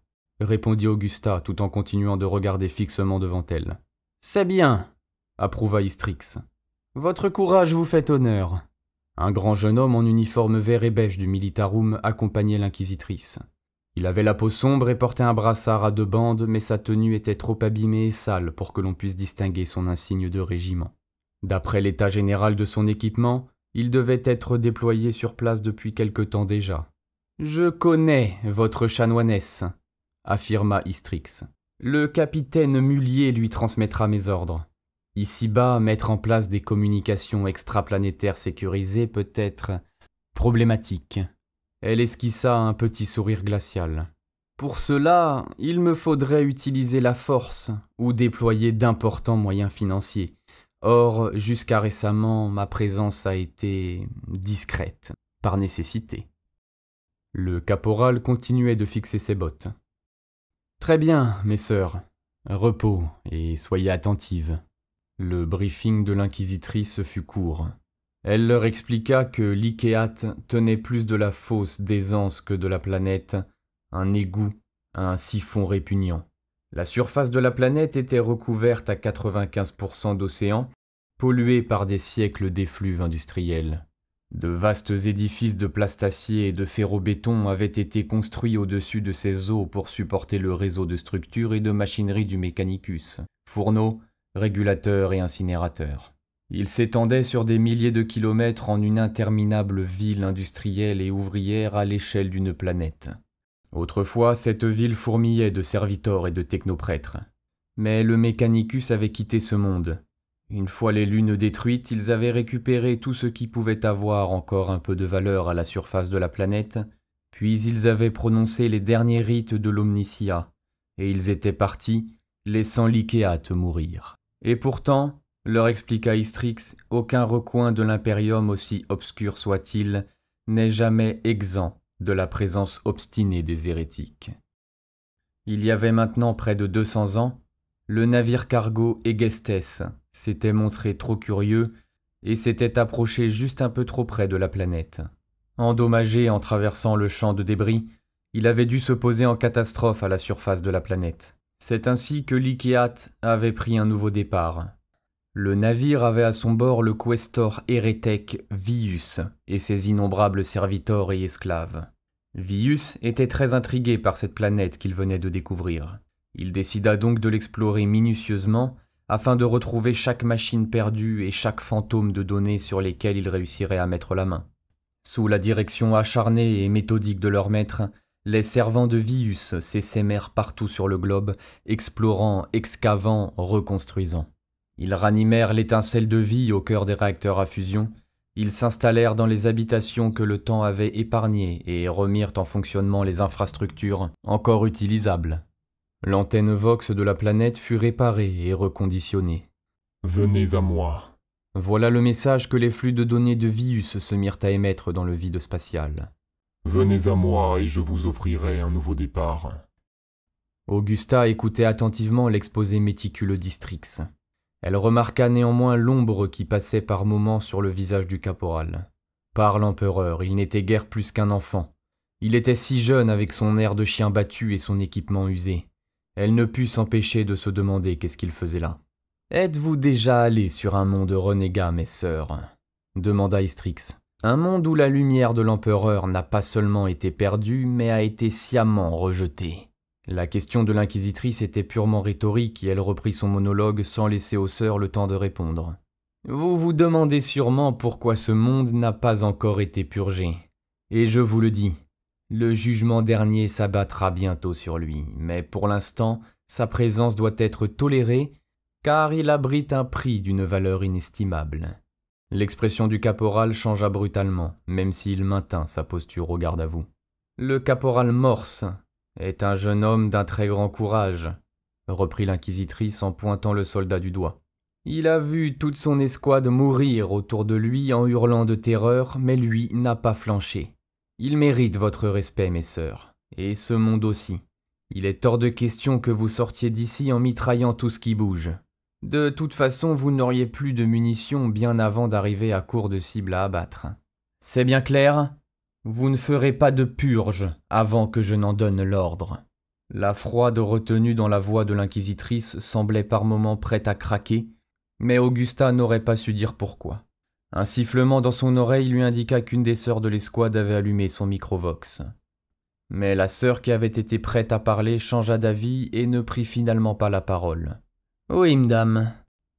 répondit Augusta tout en continuant de regarder fixement devant elle. « C'est bien, » approuva Istrix. « Votre courage vous fait honneur. » Un grand jeune homme en uniforme vert et beige du militarum accompagnait l'inquisitrice. Il avait la peau sombre et portait un brassard à 2 bandes, mais sa tenue était trop abîmée et sale pour que l'on puisse distinguer son insigne de régiment. D'après l'état général de son équipement, il devait être déployé sur place depuis quelque temps déjà. « Je connais votre chanoinesse, » affirma Istrix. « Le capitaine Mullier lui transmettra mes ordres. Ici-bas, mettre en place des communications extraplanétaires sécurisées peut être problématique. » Elle esquissa un petit sourire glacial. « Pour cela, il me faudrait utiliser la force ou déployer d'importants moyens financiers. Or, jusqu'à récemment, ma présence a été discrète, par nécessité. » Le caporal continuait de fixer ses bottes. « Très bien, mes sœurs. Repos et soyez attentives. » Le briefing de l'inquisitrice fut court. Elle leur expliqua que l'Ikeat tenait plus de la fosse d'Aisance que de la planète, un égout, un siphon répugnant. La surface de la planète était recouverte à 95% d'océan, polluée par des siècles d'effluves industriels. De vastes édifices de plastacier et de ferro-béton avaient été construits au-dessus de ces eaux pour supporter le réseau de structures et de machinerie du Mechanicus, fourneaux, régulateurs et incinérateurs. Il s'étendait sur des milliers de kilomètres en une interminable ville industrielle et ouvrière à l'échelle d'une planète. Autrefois, cette ville fourmillait de servitors et de technoprêtres. Mais le Mechanicus avait quitté ce monde. Une fois les lunes détruites, ils avaient récupéré tout ce qui pouvait avoir encore un peu de valeur à la surface de la planète, puis ils avaient prononcé les derniers rites de l'Omnicia, et ils étaient partis, laissant l'Ikeat mourir. Et pourtant, leur expliqua Istrix, aucun recoin de l'Imperium, aussi obscur soit-il, n'est jamais exempt de la présence obstinée des hérétiques. Il y avait maintenant près de 200 ans, le navire cargo Egestes s'était montré trop curieux et s'était approché juste un peu trop près de la planète. Endommagé en traversant le champ de débris, il avait dû se poser en catastrophe à la surface de la planète. C'est ainsi que l'Ikeat avait pris un nouveau départ. Le navire avait à son bord le questor hérétèque Vius et ses innombrables servitors et esclaves. Vius était très intrigué par cette planète qu'il venait de découvrir. Il décida donc de l'explorer minutieusement afin de retrouver chaque machine perdue et chaque fantôme de données sur lesquels il réussirait à mettre la main. Sous la direction acharnée et méthodique de leur maître, les servants de Vius s'essaimèrent partout sur le globe, explorant, excavant, reconstruisant. Ils ranimèrent l'étincelle de vie au cœur des réacteurs à fusion, ils s'installèrent dans les habitations que le temps avait épargnées et remirent en fonctionnement les infrastructures encore utilisables. L'antenne Vox de la planète fut réparée et reconditionnée. « Venez à moi !» Voilà le message que les flux de données de Vius se mirent à émettre dans le vide spatial. « Venez à moi et je vous offrirai un nouveau départ. » Augusta écoutait attentivement l'exposé méticuleux d'Istrix. Elle remarqua néanmoins l'ombre qui passait par moments sur le visage du caporal. Par l'empereur, il n'était guère plus qu'un enfant. Il était si jeune avec son air de chien battu et son équipement usé. Elle ne put s'empêcher de se demander qu'est-ce qu'il faisait là. « Êtes-vous déjà allé sur un monde renégat, mes sœurs ?» demanda Istrix. « Un monde où la lumière de l'empereur n'a pas seulement été perdue, mais a été sciemment rejetée. La question de l'inquisitrice était purement rhétorique et elle reprit son monologue sans laisser aux sœurs le temps de répondre. Vous vous demandez sûrement pourquoi ce monde n'a pas encore été purgé. Et je vous le dis, le jugement dernier s'abattra bientôt sur lui, mais pour l'instant, sa présence doit être tolérée car il abrite un prix d'une valeur inestimable. L'expression du caporal changea brutalement, même s'il maintint sa posture au garde à vous. Le caporal Morse est un jeune homme d'un très grand courage, reprit l'inquisitrice en pointant le soldat du doigt. Il a vu toute son escouade mourir autour de lui en hurlant de terreur, mais lui n'a pas flanché. Il mérite votre respect, mes sœurs, et ce monde aussi. Il est hors de question que vous sortiez d'ici en mitraillant tout ce qui bouge. De toute façon, vous n'auriez plus de munitions bien avant d'arriver à court de cibles à abattre. C'est bien clair ? Vous ne ferez pas de purge avant que je n'en donne l'ordre. La froide retenue dans la voix de l'inquisitrice semblait par moments prête à craquer, mais Augusta n'aurait pas su dire pourquoi. Un sifflement dans son oreille lui indiqua qu'une des sœurs de l'escouade avait allumé son microvox. Mais la sœur qui avait été prête à parler changea d'avis et ne prit finalement pas la parole. « Oui, madame, »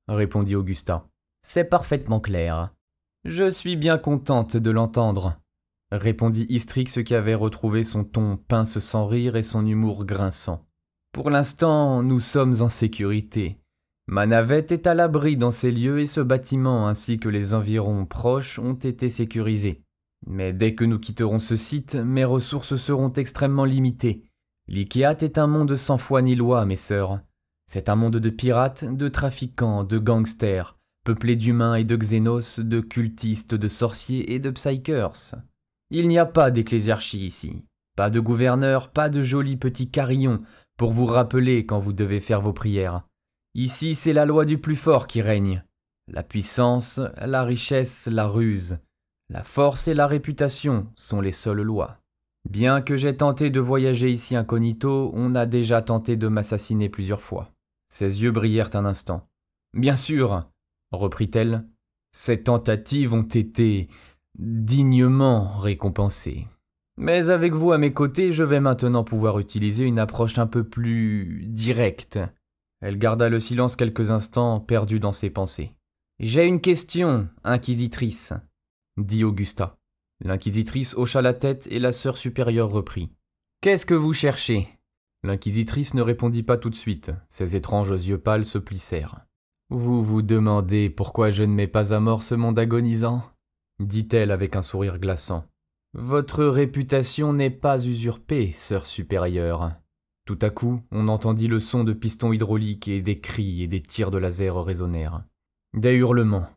répondit Augusta. « C'est parfaitement clair. Je suis bien contente de l'entendre. » répondit Istrix qui avait retrouvé son ton pince sans rire et son humour grinçant. « Pour l'instant, nous sommes en sécurité. Ma navette est à l'abri dans ces lieux et ce bâtiment ainsi que les environs proches ont été sécurisés. Mais dès que nous quitterons ce site, mes ressources seront extrêmement limitées. L'Ikeat est un monde sans foi ni loi, mes sœurs. C'est un monde de pirates, de trafiquants, de gangsters, peuplé d'humains et de xénos, de cultistes, de sorciers et de psykers. Il n'y a pas d'ecclésiarchie ici, pas de gouverneur, pas de jolis petits carillons pour vous rappeler quand vous devez faire vos prières. Ici, c'est la loi du plus fort qui règne. La puissance, la richesse, la ruse, la force et la réputation sont les seules lois. Bien que j'aie tenté de voyager ici incognito, on a déjà tenté de m'assassiner plusieurs fois. Ses yeux brillèrent un instant. « Bien sûr, » reprit-elle, « ces tentatives ont été dignement récompensées. Mais avec vous à mes côtés, je vais maintenant pouvoir utiliser une approche un peu plus directe. » Elle garda le silence quelques instants, perdue dans ses pensées. « J'ai une question, inquisitrice, » dit Augusta. L'inquisitrice hocha la tête et la sœur supérieure reprit. « Qu'est-ce que vous cherchez ?» L'inquisitrice ne répondit pas tout de suite. Ses étranges yeux pâles se plissèrent. « Vous vous demandez pourquoi je ne mets pas à mort ce monde agonisant ?» dit-elle avec un sourire glaçant. « Votre réputation n'est pas usurpée, sœur supérieure. » Tout à coup, on entendit le son de pistons hydrauliques et des cris et des tirs de laser résonnèrent. Des hurlements.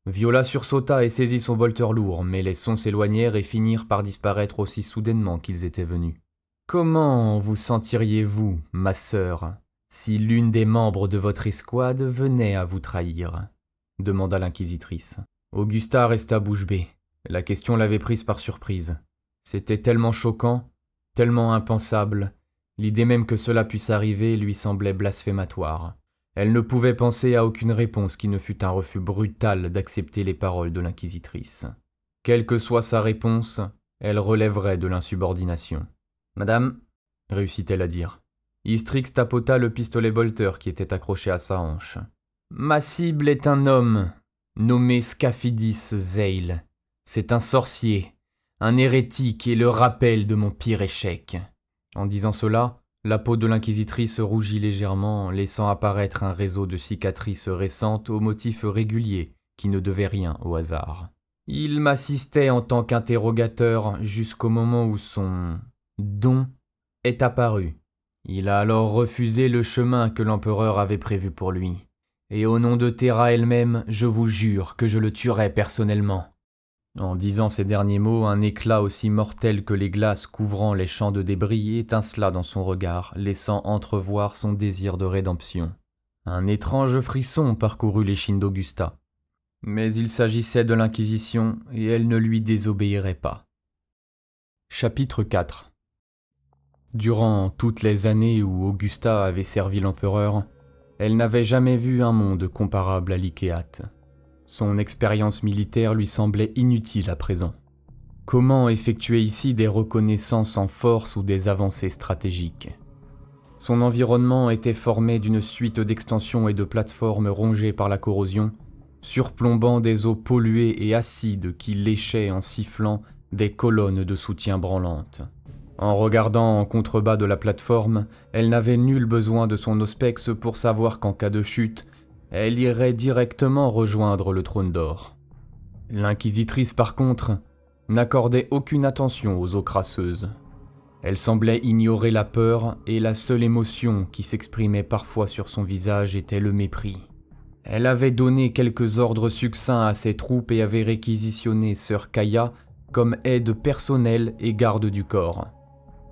Viola sursauta et saisit son bolter lourd, mais les sons s'éloignèrent et finirent par disparaître aussi soudainement qu'ils étaient venus. « Comment vous sentiriez-vous, ma sœur, si l'une des membres de votre escouade venait à vous trahir ?» demanda l'inquisitrice. Augusta resta bouche bée. La question l'avait prise par surprise. C'était tellement choquant, tellement impensable. L'idée même que cela puisse arriver lui semblait blasphématoire. Elle ne pouvait penser à aucune réponse qui ne fût un refus brutal d'accepter les paroles de l'inquisitrice. Quelle que soit sa réponse, elle relèverait de l'insubordination. « Madame, » réussit-elle à dire. Istrix tapota le pistolet bolter qui était accroché à sa hanche. « Ma cible est un homme, nommé Scaphidis Zeil. C'est un sorcier, un hérétique et le rappel de mon pire échec. » En disant cela, la peau de l'inquisitrice rougit légèrement, laissant apparaître un réseau de cicatrices récentes aux motifs réguliers qui ne devaient rien au hasard. Il m'assistait en tant qu'interrogateur jusqu'au moment où son don est apparu. Il a alors refusé le chemin que l'empereur avait prévu pour lui. Et au nom de Terra elle-même, je vous jure que je le tuerai personnellement. En disant ces derniers mots, un éclat aussi mortel que les glaces couvrant les champs de débris étincela dans son regard, laissant entrevoir son désir de rédemption. Un étrange frisson parcourut l'échine d'Augusta. Mais il s'agissait de l'Inquisition, et elle ne lui désobéirait pas. Chapitre 4. Durant toutes les années où Augusta avait servi l'empereur, elle n'avait jamais vu un monde comparable à l'Ikeat. Son expérience militaire lui semblait inutile à présent. Comment effectuer ici des reconnaissances en force ou des avancées stratégiques? Son environnement était formé d'une suite d'extensions et de plateformes rongées par la corrosion, surplombant des eaux polluées et acides qui léchaient en sifflant des colonnes de soutien branlantes. En regardant en contrebas de la plateforme, elle n'avait nul besoin de son auspex pour savoir qu'en cas de chute, elle irait directement rejoindre le trône d'or. L'inquisitrice, par contre, n'accordait aucune attention aux eaux crasseuses. Elle semblait ignorer la peur et la seule émotion qui s'exprimait parfois sur son visage était le mépris. Elle avait donné quelques ordres succincts à ses troupes et avait réquisitionné Sœur Kaya comme aide personnelle et garde du corps.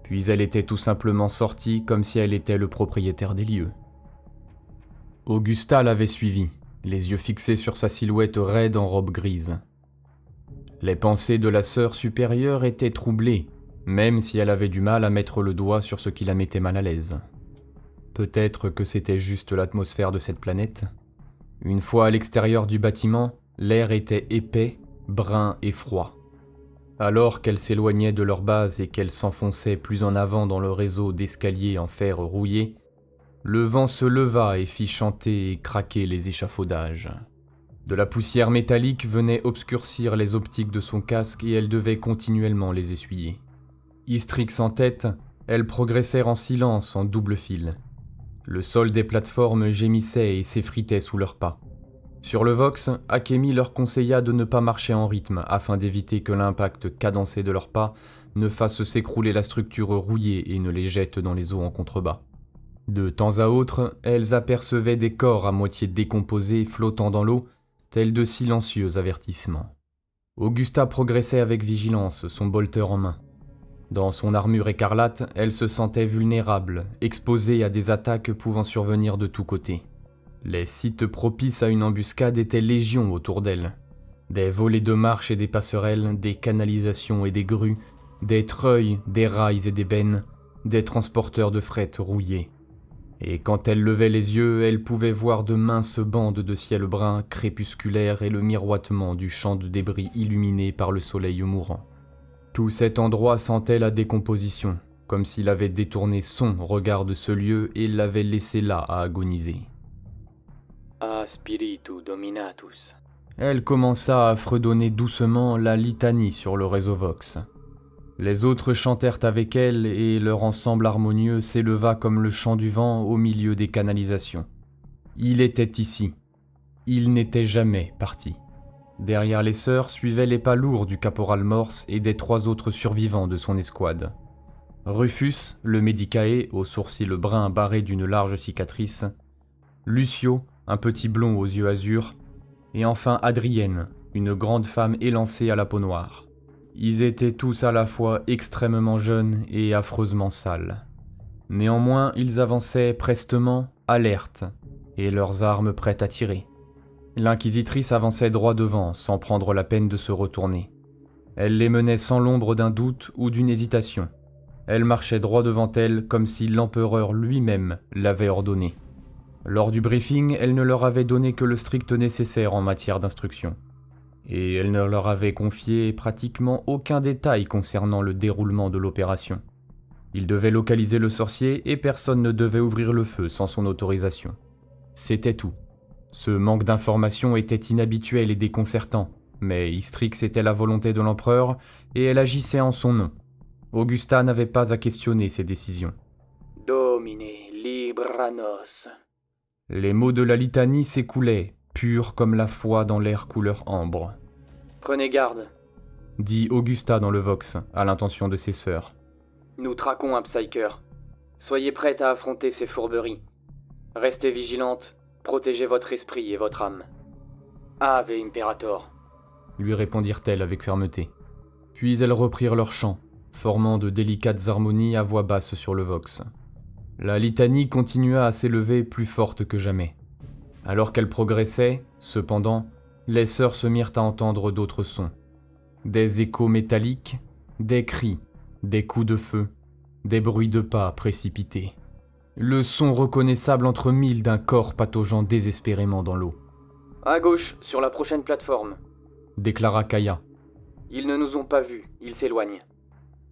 Puis elle était tout simplement sortie comme si elle était le propriétaire des lieux. Augusta l'avait suivie, les yeux fixés sur sa silhouette raide en robe grise. Les pensées de la sœur supérieure étaient troublées, même si elle avait du mal à mettre le doigt sur ce qui la mettait mal à l'aise. Peut-être que c'était juste l'atmosphère de cette planète. Une fois à l'extérieur du bâtiment, l'air était épais, brun et froid. Alors qu'elle s'éloignait de leur base et qu'elle s'enfonçait plus en avant dans le réseau d'escaliers en fer rouillé, le vent se leva et fit chanter et craquer les échafaudages. De la poussière métallique venait obscurcir les optiques de son casque et elle devait continuellement les essuyer. Istrix en tête, elles progressèrent en silence en double file. Le sol des plateformes gémissait et s'effritait sous leurs pas. Sur le Vox, Akemi leur conseilla de ne pas marcher en rythme afin d'éviter que l'impact cadencé de leurs pas ne fasse s'écrouler la structure rouillée et ne les jette dans les eaux en contrebas. De temps à autre, elles apercevaient des corps à moitié décomposés flottant dans l'eau, tels de silencieux avertissements. Augusta progressait avec vigilance, son bolter en main. Dans son armure écarlate, elle se sentait vulnérable, exposée à des attaques pouvant survenir de tous côtés. Les sites propices à une embuscade étaient légion autour d'elle. Des volets de marche et des passerelles, des canalisations et des grues, des treuils, des rails et des bennes, des transporteurs de fret rouillés. Et quand elle levait les yeux, elle pouvait voir de minces bandes de ciel brun, crépusculaire et le miroitement du champ de débris illuminé par le soleil mourant. Tout cet endroit sentait la décomposition, comme s'il avait détourné son regard de ce lieu et l'avait laissé là à agoniser. A spiritu dominatus. Elle commença à fredonner doucement la litanie sur le réseau Vox. Les autres chantèrent avec elle et leur ensemble harmonieux s'éleva comme le chant du vent au milieu des canalisations. Il était ici. Il n'était jamais parti. Derrière les sœurs suivaient les pas lourds du caporal Morse et des 3 autres survivants de son escouade. Rufus, le Medicae, aux sourcils bruns barrés d'une large cicatrice, Lucio, un petit blond aux yeux azur, et enfin Adrienne, une grande femme élancée à la peau noire. Ils étaient tous à la fois extrêmement jeunes et affreusement sales. Néanmoins, ils avançaient prestement, alertes, et leurs armes prêtes à tirer. L'inquisitrice avançait droit devant, sans prendre la peine de se retourner. Elle les menait sans l'ombre d'un doute ou d'une hésitation. Elle marchait droit devant elle comme si l'empereur lui-même l'avait ordonné. Lors du briefing, elle ne leur avait donné que le strict nécessaire en matière d'instruction. Et elle ne leur avait confié pratiquement aucun détail concernant le déroulement de l'opération. Ils devaient localiser le sorcier et personne ne devait ouvrir le feu sans son autorisation. C'était tout. Ce manque d'informations était inhabituel et déconcertant, mais Istrix était la volonté de l'empereur et elle agissait en son nom. Augusta n'avait pas à questionner ses décisions. Domine, libra nos. Les mots de la litanie s'écoulaient, purs comme la foi dans l'air couleur ambre. Prenez garde, dit Augusta dans le Vox, à l'intention de ses sœurs. nous traquons un Psyker. Soyez prête à affronter ces fourberies. Restez vigilante, protégez votre esprit et votre âme. Ave Imperator, lui répondirent-elles avec fermeté. Puis elles reprirent leur chant, formant de délicates harmonies à voix basse sur le Vox. La litanie continua à s'élever plus forte que jamais. Alors qu'elle progressait, cependant, les sœurs se mirent à entendre d'autres sons. Des échos métalliques, des cris, des coups de feu, des bruits de pas précipités. Le son reconnaissable entre mille d'un corps pataugeant désespérément dans l'eau. À gauche, sur la prochaine plateforme, déclara Kaya. Ils ne nous ont pas vus, ils s'éloignent.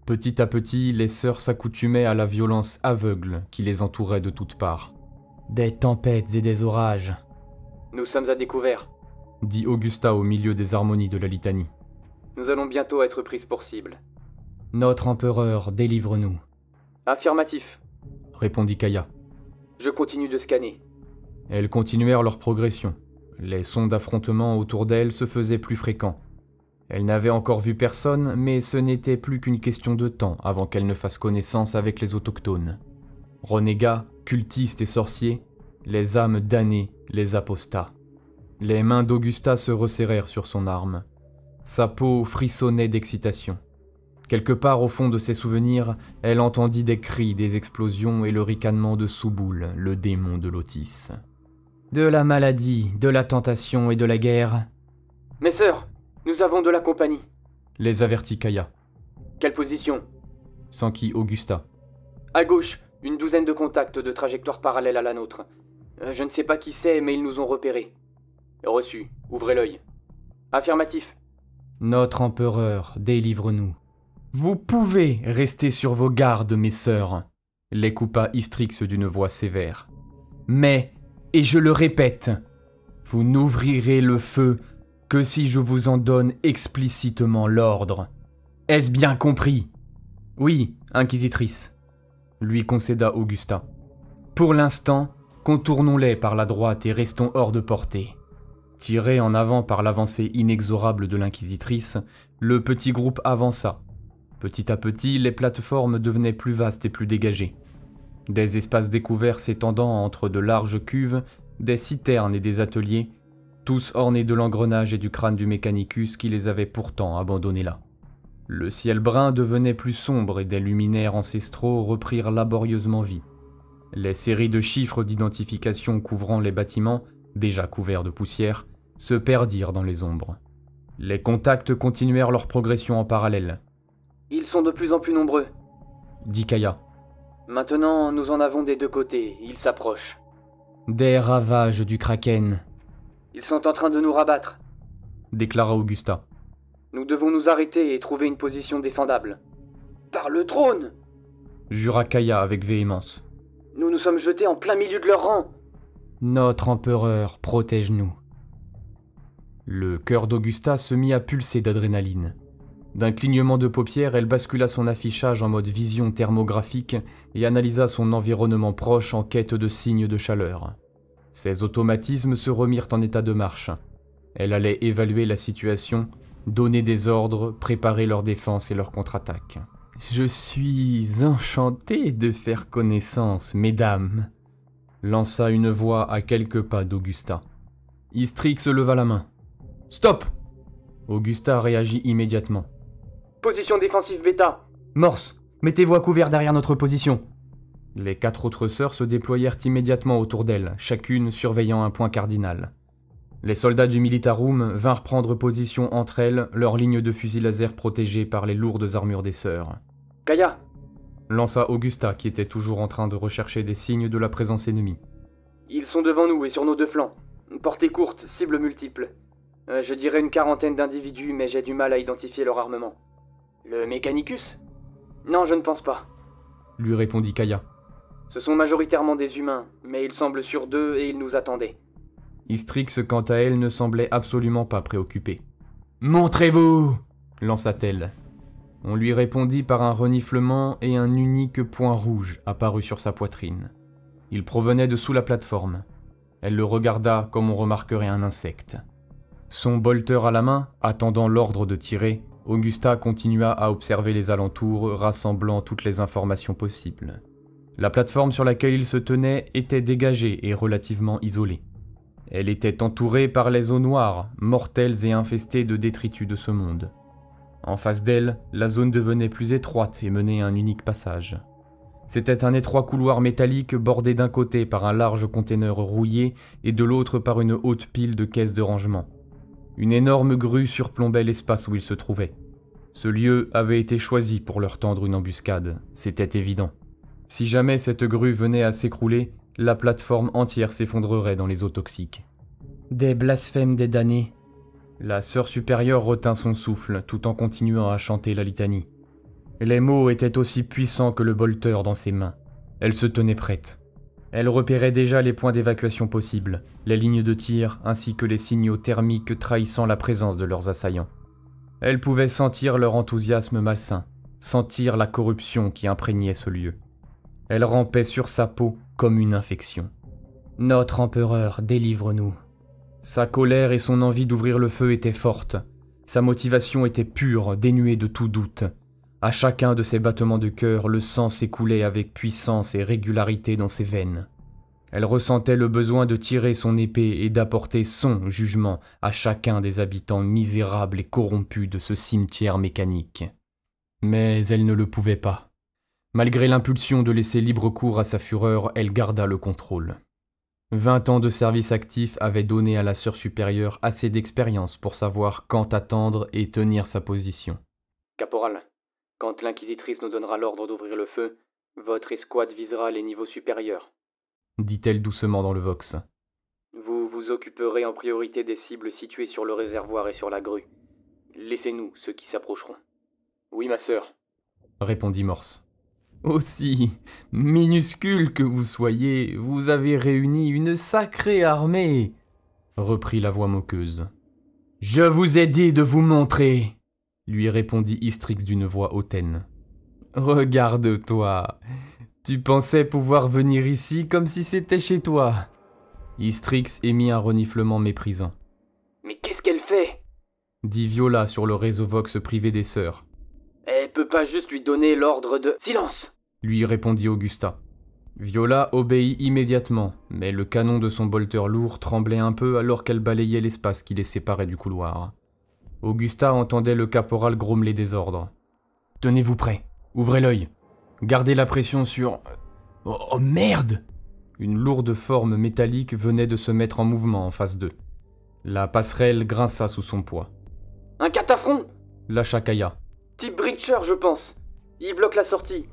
Petit à petit, les sœurs s'accoutumaient à la violence aveugle qui les entourait de toutes parts. Des tempêtes et des orages. Nous sommes à découvert, dit Augusta au milieu des harmonies de la litanie. Nous allons bientôt être prises pour cible. Notre empereur, délivre-nous. Affirmatif, répondit Kaya. Je continue de scanner. Elles continuèrent leur progression. Les sons d'affrontement autour d'elles se faisaient plus fréquents. Elle n'avait encore vu personne, mais ce n'était plus qu'une question de temps avant qu'elle ne fasse connaissance avec les autochtones. Renégats, cultistes et sorciers, les âmes damnées, les apostats. Les mains d'Augusta se resserrèrent sur son arme. Sa peau frissonnait d'excitation. Quelque part au fond de ses souvenirs, elle entendit des cris, des explosions et le ricanement de Souboul, le démon de Lotis. De la maladie, de la tentation et de la guerre. Mes sœurs, nous avons de la compagnie, les avertit Kaya. Quelle position? S'enquit Augusta. À gauche, une douzaine de contacts de trajectoire parallèle à la nôtre. Je ne sais pas qui c'est, mais ils nous ont repérés. Reçu, ouvrez l'œil. Affirmatif. Notre empereur, délivre-nous. Vous pouvez rester sur vos gardes, mes sœurs, les coupa Istrix d'une voix sévère. Mais, et je le répète, vous n'ouvrirez le feu que si je vous en donne explicitement l'ordre. Est-ce bien compris? Oui, inquisitrice, lui concéda Augusta. Pour l'instant, contournons-les par la droite et restons hors de portée. Tiré en avant par l'avancée inexorable de l'inquisitrice, le petit groupe avança. Petit à petit, les plateformes devenaient plus vastes et plus dégagées. Des espaces découverts s'étendant entre de larges cuves, des citernes et des ateliers, tous ornés de l'engrenage et du crâne du Mechanicus qui les avait pourtant abandonnés là. Le ciel brun devenait plus sombre et des luminaires ancestraux reprirent laborieusement vie. Les séries de chiffres d'identification couvrant les bâtiments, déjà couverts de poussière, se perdirent dans les ombres. Les contacts continuèrent leur progression en parallèle. Ils sont de plus en plus nombreux, dit Kaya. Maintenant, nous en avons des deux côtés, ils s'approchent. Des ravages du Kraken. Ils sont en train de nous rabattre, déclara Augusta. Nous devons nous arrêter et trouver une position défendable. Par le trône! Jura Kaya avec véhémence. Nous nous sommes jetés en plein milieu de leur rang. Notre empereur, protège-nous. Le cœur d'Augusta se mit à pulser d'adrénaline. D'un clignement de paupières, elle bascula son affichage en mode vision thermographique et analysa son environnement proche en quête de signes de chaleur. Ses automatismes se remirent en état de marche. Elle allait évaluer la situation, donner des ordres, préparer leur défense et leur contre-attaque. « Je suis enchanté de faire connaissance, mesdames », lança une voix à quelques pas d'Augusta. Istrix leva la main. « Stop !» Augusta réagit immédiatement. « Position défensive bêta !»« Morse, mettez-vous à couvert derrière notre position !» Les 4 autres sœurs se déployèrent immédiatement autour d'elle, chacune surveillant un point cardinal. Les soldats du Militarum vinrent prendre position entre elles, leurs lignes de fusils laser protégées par les lourdes armures des sœurs. « Kaya !» lança Augusta, qui était toujours en train de rechercher des signes de la présence ennemie. « Ils sont devant nous et sur nos deux flancs. Portée courte, cibles multiples. Je dirais une 40aine d'individus, mais j'ai du mal à identifier leur armement. Le Mechanicus ? Non, je ne pense pas. » lui répondit Kaya. « Ce sont majoritairement des humains, mais ils semblent sur d'eux et ils nous attendaient. » Istrix, quant à elle, ne semblait absolument pas préoccupée. « Montrez-vous » lança-t-elle. On lui répondit par un reniflement et un unique point rouge apparut sur sa poitrine. Il provenait de sous la plateforme. Elle le regarda comme on remarquerait un insecte. Son bolter à la main, attendant l'ordre de tirer, Augusta continua à observer les alentours, rassemblant toutes les informations possibles. La plateforme sur laquelle il se tenait était dégagée et relativement isolée. Elle était entourée par les eaux noires, mortelles et infestées de détritus de ce monde. En face d'elle, la zone devenait plus étroite et menait un unique passage. C'était un étroit couloir métallique bordé d'un côté par un large conteneur rouillé et de l'autre par une haute pile de caisses de rangement. Une énorme grue surplombait l'espace où ils se trouvaient. Ce lieu avait été choisi pour leur tendre une embuscade, c'était évident. Si jamais cette grue venait à s'écrouler, la plateforme entière s'effondrerait dans les eaux toxiques. Des blasphèmes des damnés. La sœur supérieure retint son souffle, tout en continuant à chanter la litanie. Les mots étaient aussi puissants que le bolter dans ses mains. Elle se tenait prête. Elle repérait déjà les points d'évacuation possibles, les lignes de tir, ainsi que les signaux thermiques trahissant la présence de leurs assaillants. Elle pouvait sentir leur enthousiasme malsain, sentir la corruption qui imprégnait ce lieu. Elle rampait sur sa peau comme une infection. « Notre empereur, délivre-nous !» Sa colère et son envie d'ouvrir le feu étaient fortes. Sa motivation était pure, dénuée de tout doute. À chacun de ses battements de cœur, le sang s'écoulait avec puissance et régularité dans ses veines. Elle ressentait le besoin de tirer son épée et d'apporter son jugement à chacun des habitants misérables et corrompus de ce cimetière mécanique. Mais elle ne le pouvait pas. Malgré l'impulsion de laisser libre cours à sa fureur, elle garda le contrôle. 20 ans de service actif avaient donné à la sœur supérieure assez d'expérience pour savoir quand attendre et tenir sa position. « Caporal, quand l'inquisitrice nous donnera l'ordre d'ouvrir le feu, votre escouade visera les niveaux supérieurs. » dit-elle doucement dans le vox. « Vous vous occuperez en priorité des cibles situées sur le réservoir et sur la grue. Laissez-nous ceux qui s'approcheront. »« Oui, ma sœur. » répondit Morse. Aussi minuscule que vous soyez, vous avez réuni une sacrée armée, reprit la voix moqueuse. Je vous ai dit de vous montrer, lui répondit Istrix d'une voix hautaine. Regarde-toi, tu pensais pouvoir venir ici comme si c'était chez toi. Istrix émit un reniflement méprisant. Mais qu'est-ce qu'elle fait ? Dit Viola sur le réseau Vox privé des sœurs. Elle peut pas juste lui donner l'ordre de... Silence ! Lui répondit Augusta. Viola obéit immédiatement, mais le canon de son bolter lourd tremblait un peu alors qu'elle balayait l'espace qui les séparait du couloir. Augusta entendait le caporal grommeler des ordres. « Tenez-vous prêts, ouvrez l'œil, gardez la pression sur... Oh merde !» Une lourde forme métallique venait de se mettre en mouvement en face d'eux. La passerelle grinça sous son poids. « Un catafron !» lâcha Kaya. « Type Breacher, je pense. Il bloque la sortie.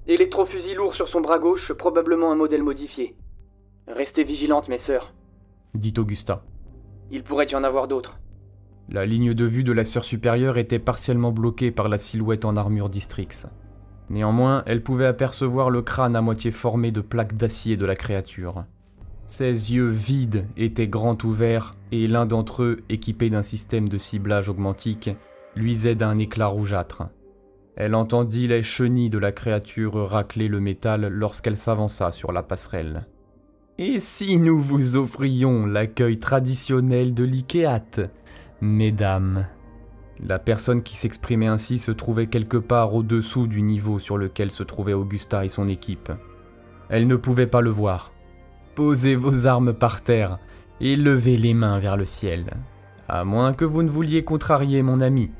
Électrofusil lourd sur son bras gauche, probablement un modèle modifié. Restez vigilantes, mes sœurs. » dit Augusta. « Il pourrait y en avoir d'autres. » La ligne de vue de la sœur supérieure était partiellement bloquée par la silhouette en armure d'Istrix. Néanmoins, elle pouvait apercevoir le crâne à moitié formé de plaques d'acier de la créature. Ses yeux vides étaient grands ouverts et l'un d'entre eux, équipé d'un système de ciblage augmentique, luisait d'un éclat rougeâtre. Elle entendit les chenilles de la créature racler le métal lorsqu'elle s'avança sur la passerelle. « Et si nous vous offrions l'accueil traditionnel de l'Ikeat, mesdames ?» La personne qui s'exprimait ainsi se trouvait quelque part au-dessous du niveau sur lequel se trouvaient Augusta et son équipe. Elle ne pouvait pas le voir. « Posez vos armes par terre et levez les mains vers le ciel. À moins que vous ne vouliez contrarier mon ami. »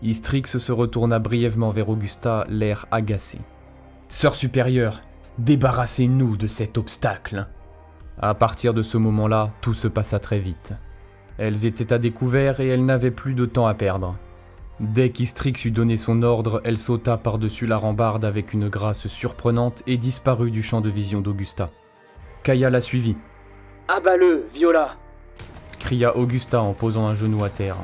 Istrix se retourna brièvement vers Augusta, l'air agacé. « Sœur supérieure, débarrassez-nous de cet obstacle !» À partir de ce moment-là, tout se passa très vite. Elles étaient à découvert et elles n'avaient plus de temps à perdre. Dès qu'Istrix eut donné son ordre, elle sauta par-dessus la rambarde avec une grâce surprenante et disparut du champ de vision d'Augusta. Kaya la suivit. « Abat-le, Viola !» cria Augusta en posant un genou à terre.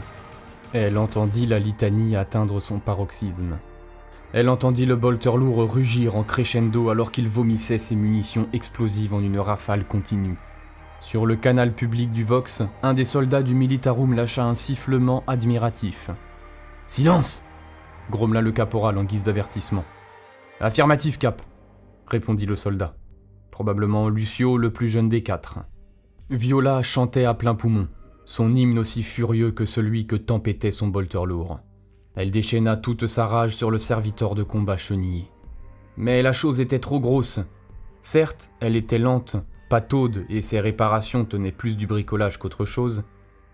Elle entendit la litanie atteindre son paroxysme. Elle entendit le bolter lourd rugir en crescendo alors qu'il vomissait ses munitions explosives en une rafale continue. Sur le canal public du Vox, un des soldats du Militarum lâcha un sifflement admiratif. « Silence !» grommela le caporal en guise d'avertissement. « Affirmatif, Cap !» répondit le soldat. Probablement Lucio, le plus jeune des quatre. Viola chantait à plein poumon, son hymne aussi furieux que celui que tempêtait son bolter lourd. Elle déchaîna toute sa rage sur le serviteur de combat chenillé. Mais la chose était trop grosse. Certes, elle était lente, pataude et ses réparations tenaient plus du bricolage qu'autre chose,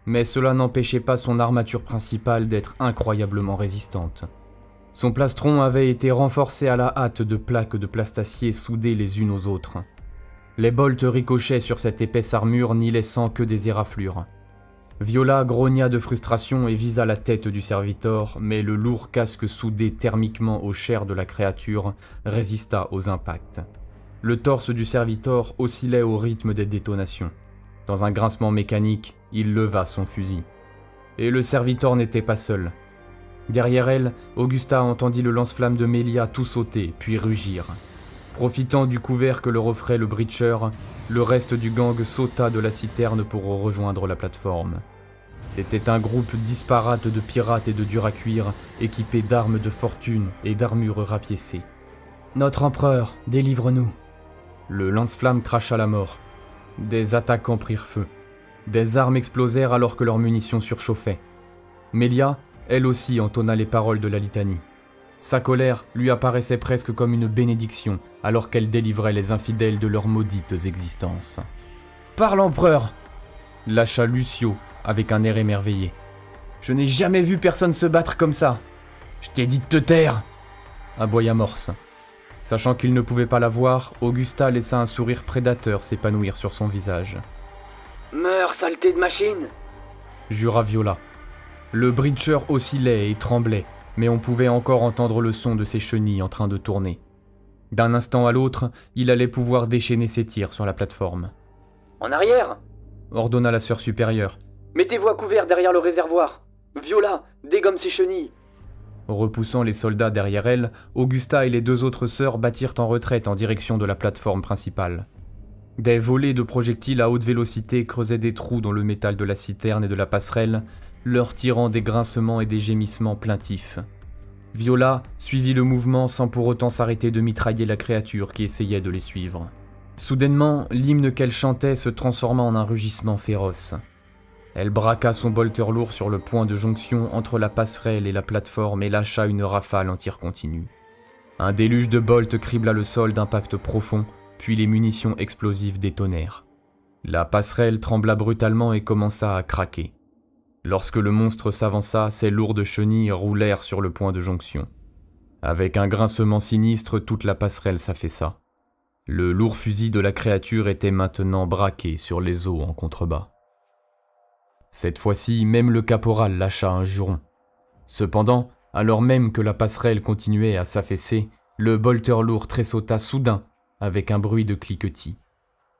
mais cela n'empêchait pas son armature principale d'être incroyablement résistante. Son plastron avait été renforcé à la hâte de plaques de plastacier soudées les unes aux autres. Les bolts ricochaient sur cette épaisse armure n'y laissant que des éraflures. Viola grogna de frustration et visa la tête du serviteur, mais le lourd casque soudé thermiquement aux chairs de la créature résista aux impacts. Le torse du serviteur oscillait au rythme des détonations. Dans un grincement mécanique, Il leva son fusil. Et le serviteur n'était pas seul. Derrière elle, Augusta entendit le lance-flamme de Melia tout sauter, puis rugir. Profitant du couvert que leur offrait le Breacher, le reste du gang sauta de la citerne pour rejoindre la plateforme. C'était un groupe disparate de pirates et de durs à cuire, équipés d'armes de fortune et d'armures rapiécées. « Notre empereur, délivre-nous !» Le lance-flamme cracha la mort. Des attaquants prirent feu. Des armes explosèrent alors que leurs munitions surchauffaient. Melia, elle aussi, entonna les paroles de la litanie. Sa colère lui apparaissait presque comme une bénédiction alors qu'elle délivrait les infidèles de leurs maudites existences. « Par l'empereur !» lâcha Lucio avec un air émerveillé. « Je n'ai jamais vu personne se battre comme ça. Je t'ai dit de te taire !» aboya Morse. Sachant qu'il ne pouvait pas la voir, Augusta laissa un sourire prédateur s'épanouir sur son visage. « Meurs, saleté de machine !» jura Viola. Le Breacher oscillait et tremblait, mais on pouvait encore entendre le son de ses chenilles en train de tourner. D'un instant à l'autre, il allait pouvoir déchaîner ses tirs sur la plateforme. « En arrière !» ordonna la sœur supérieure. « Mettez-vous à couvert derrière le réservoir. Viola, dégomme ses chenilles !» Repoussant les soldats derrière elle, Augusta et les deux autres sœurs battirent en retraite en direction de la plateforme principale. Des volées de projectiles à haute vélocité creusaient des trous dans le métal de la citerne et de la passerelle, leur tirant des grincements et des gémissements plaintifs. Viola suivit le mouvement sans pour autant s'arrêter de mitrailler la créature qui essayait de les suivre. Soudainement, l'hymne qu'elle chantait se transforma en un rugissement féroce. Elle braqua son bolter lourd sur le point de jonction entre la passerelle et la plateforme et lâcha une rafale en tir continu. Un déluge de bolts cribla le sol d'impacts profonds, puis les munitions explosives détonèrent. La passerelle trembla brutalement et commença à craquer. Lorsque le monstre s'avança, ses lourdes chenilles roulèrent sur le point de jonction. Avec un grincement sinistre, toute la passerelle s'affaissa. Le lourd fusil de la créature était maintenant braqué sur les os en contrebas. Cette fois-ci, même le caporal lâcha un juron. Cependant, alors même que la passerelle continuait à s'affaisser, le bolter lourd tressauta soudain avec un bruit de cliquetis.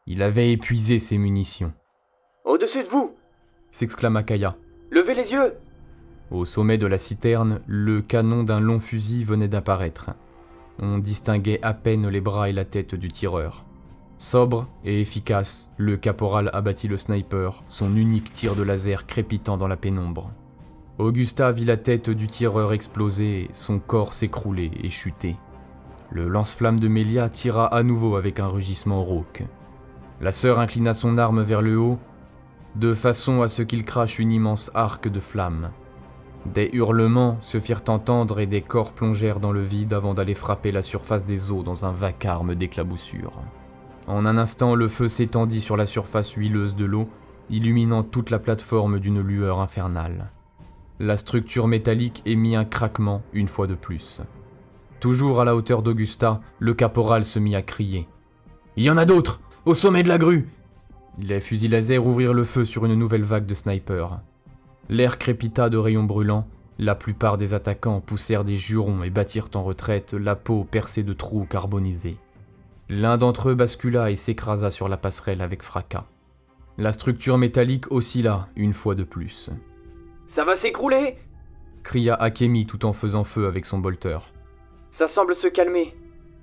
Il avait épuisé ses munitions. « Au-dessus de vous !» s'exclama Kaya. « Levez les yeux !» Au sommet de la citerne, le canon d'un long fusil venait d'apparaître. On distinguait à peine les bras et la tête du tireur. Sobre et efficace, le caporal abattit le sniper, son unique tir de laser crépitant dans la pénombre. Augusta vit la tête du tireur exploser, son corps s'écrouler et chuter. Le lance-flamme de Melia tira à nouveau avec un rugissement rauque. La sœur inclina son arme vers le haut, de façon à ce qu'il crache une immense arc de flammes. Des hurlements se firent entendre et des corps plongèrent dans le vide avant d'aller frapper la surface des eaux dans un vacarme d'éclaboussures. En un instant, le feu s'étendit sur la surface huileuse de l'eau, illuminant toute la plateforme d'une lueur infernale. La structure métallique émit un craquement une fois de plus. Toujours à la hauteur d'Augusta, le caporal se mit à crier. « Il y en a d'autres! Au sommet de la grue !» Les fusils laser ouvrirent le feu sur une nouvelle vague de snipers. L'air crépita de rayons brûlants, la plupart des attaquants poussèrent des jurons et battirent en retraite, la peau percée de trous carbonisés. L'un d'entre eux bascula et s'écrasa sur la passerelle avec fracas. La structure métallique oscilla une fois de plus. « Ça va s'écrouler !» cria Akemi tout en faisant feu avec son bolter. « Ça semble se calmer !»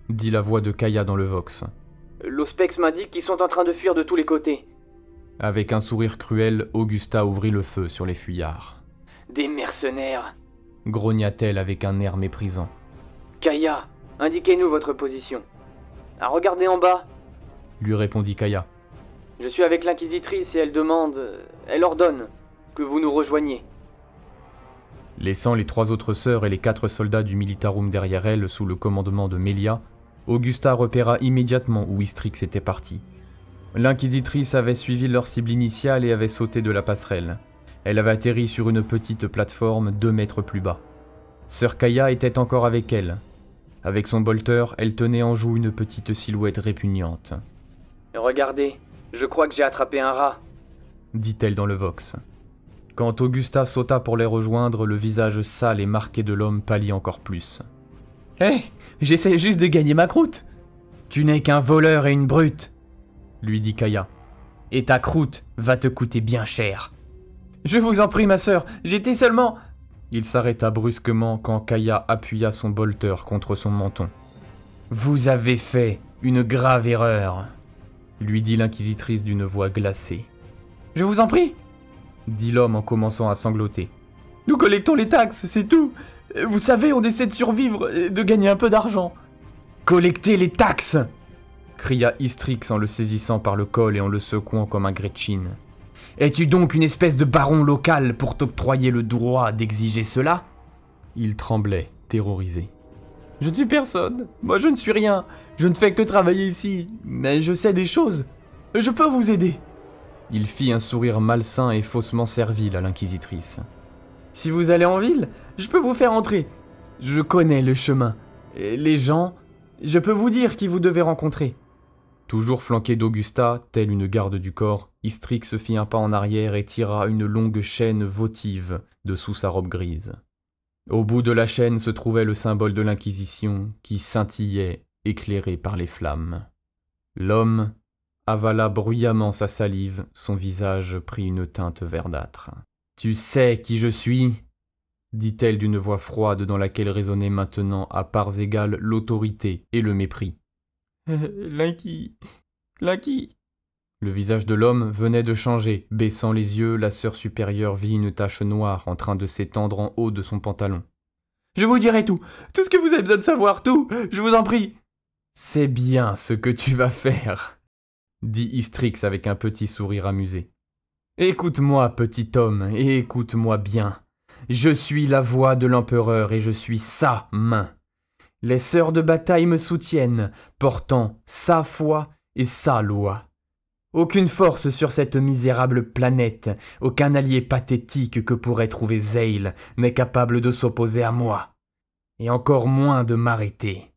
dit la voix de Kaya dans le vox. « L'Ospex m'indique qu'ils sont en train de fuir de tous les côtés. » Avec un sourire cruel, Augusta ouvrit le feu sur les fuyards. « Des mercenaires !» grogna-t-elle avec un air méprisant. « Kaya, indiquez-nous votre position. »« À regarder en bas !» lui répondit Kaya. « Je suis avec l'inquisitrice et elle demande, elle ordonne, que vous nous rejoigniez. » Laissant les 3 autres sœurs et les 4 soldats du Militarum derrière elle sous le commandement de Melia, Augusta repéra immédiatement où Istrix était parti. L'inquisitrice avait suivi leur cible initiale et avait sauté de la passerelle. Elle avait atterri sur une petite plateforme 2 mètres plus bas. Sœur Kaya était encore avec elle. Avec son bolter, elle tenait en joue une petite silhouette répugnante. « Regardez, je crois que j'ai attrapé un rat, » dit-elle dans le vox. Quand Augusta sauta pour les rejoindre, le visage sale et marqué de l'homme pâlit encore plus. « Hé, j'essaie juste de gagner ma croûte !»« Tu n'es qu'un voleur et une brute !» lui dit Kaya. « Et ta croûte va te coûter bien cher, Je vous en prie, ma sœur, j'étais seulement... Il s'arrêta brusquement quand Kaya appuya son bolter contre son menton. Vous avez fait une grave erreur, lui dit l'inquisitrice d'une voix glacée. Je vous en prie, dit l'homme en commençant à sangloter. Nous collectons les taxes, c'est tout. Vous savez, on essaie de survivre et de gagner un peu d'argent. Collecter les taxes, cria Istrix en le saisissant par le col et en le secouant comme un Gretchen. Es-tu donc une espèce de baron local pour t'octroyer le droit d'exiger cela ? Il tremblait, terrorisé. Je ne suis personne, moi je ne suis rien, je ne fais que travailler ici, mais je sais des choses, je peux vous aider. Il fit un sourire malsain et faussement servile à l'inquisitrice. Si vous allez en ville, je peux vous faire entrer. Je connais le chemin, et les gens, je peux vous dire qui vous devez rencontrer. Toujours flanqué d'Augusta, telle une garde du corps, Istrix fit un pas en arrière et tira une longue chaîne votive de sous sa robe grise. Au bout de la chaîne se trouvait le symbole de l'Inquisition qui scintillait, éclairé par les flammes. L'homme avala bruyamment sa salive, son visage prit une teinte verdâtre. « Tu sais qui je suis ?» dit-elle d'une voix froide dans laquelle résonnaient maintenant à parts égales l'autorité et le mépris. L'inqui... Le visage de l'homme venait de changer. Baissant les yeux, la sœur supérieure vit une tache noire en train de s'étendre en haut de son pantalon. « Je vous dirai tout ce que vous avez besoin de savoir, tout, je vous en prie !»« C'est bien ce que tu vas faire !» dit Istrix avec un petit sourire amusé. « Écoute-moi, petit homme, et écoute-moi bien. Je suis la voix de l'empereur et je suis sa main. Les sœurs de bataille me soutiennent, portant sa foi et sa loi. Aucune force sur cette misérable planète, aucun allié pathétique que pourrait trouver Zale n'est capable de s'opposer à moi. Et encore moins de m'arrêter.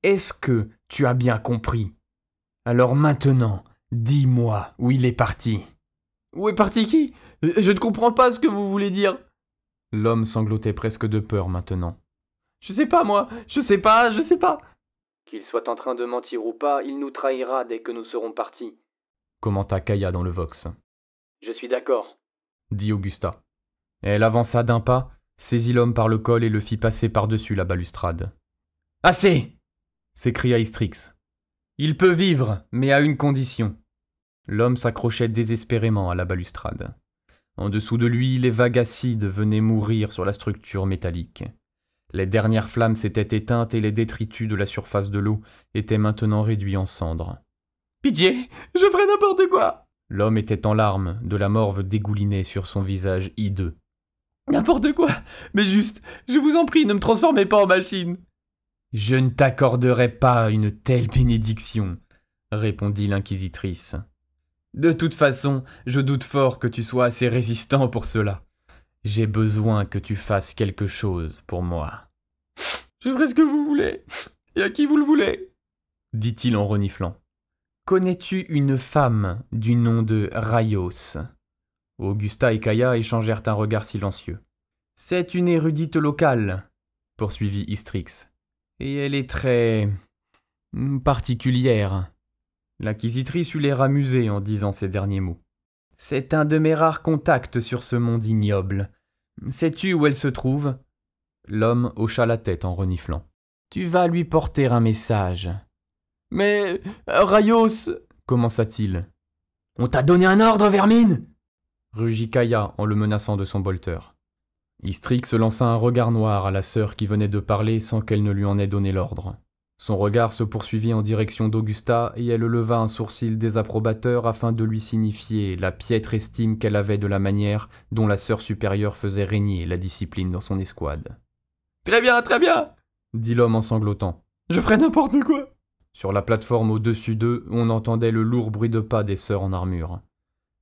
Est-ce que tu as bien compris? Alors maintenant, dis-moi où il est parti. »« Où est parti qui? Je ne comprends pas ce que vous voulez dire. » L'homme sanglotait presque de peur maintenant. Je sais pas, moi. Je sais pas. Qu'il soit en train de mentir ou pas, il nous trahira dès que nous serons partis, commenta Kaya dans le vox. Je suis d'accord, dit Augusta. Elle avança d'un pas, saisit l'homme par le col et le fit passer par-dessus la balustrade. Assez! S'écria Istrix. Il peut vivre, mais à une condition. L'homme s'accrochait désespérément à la balustrade. En dessous de lui, les vagues acides venaient mourir sur la structure métallique. Les dernières flammes s'étaient éteintes et les détritus de la surface de l'eau étaient maintenant réduits en cendres. « Pitié, je ferai n'importe quoi !» L'homme était en larmes, de la morve dégoulinait sur son visage hideux. « N'importe quoi, mais juste, je vous en prie, ne me transformez pas en machine !»« Je ne t'accorderai pas une telle bénédiction, » répondit l'inquisitrice. « De toute façon, je doute fort que tu sois assez résistant pour cela. J'ai besoin que tu fasses quelque chose pour moi. »« Je ferai ce que vous voulez, et à qui vous le voulez, » dit-il en reniflant. « Connais-tu une femme du nom de Raios ?» Augusta et Kaya échangèrent un regard silencieux. « C'est une érudite locale, » poursuivit Istrix. « Et elle est très... particulière. » L'inquisitrice eut l'air amusée en disant ces derniers mots. « C'est un de mes rares contacts sur ce monde ignoble. Sais-tu où elle se trouve ?» L'homme hocha la tête en reniflant. « Tu vas lui porter un message. »« Mais... Raios » commença-t-il. « On t'a donné un ordre, vermine !» rugit Kaya en le menaçant de son bolter. Istrix lança un regard noir à la sœur qui venait de parler sans qu'elle ne lui en ait donné l'ordre. Son regard se poursuivit en direction d'Augusta et elle leva un sourcil désapprobateur afin de lui signifier la piètre estime qu'elle avait de la manière dont la sœur supérieure faisait régner la discipline dans son escouade. « Très bien, dit l'homme en sanglotant. « Je ferai n'importe quoi !» Sur la plateforme au-dessus d'eux, on entendait le lourd bruit de pas des sœurs en armure.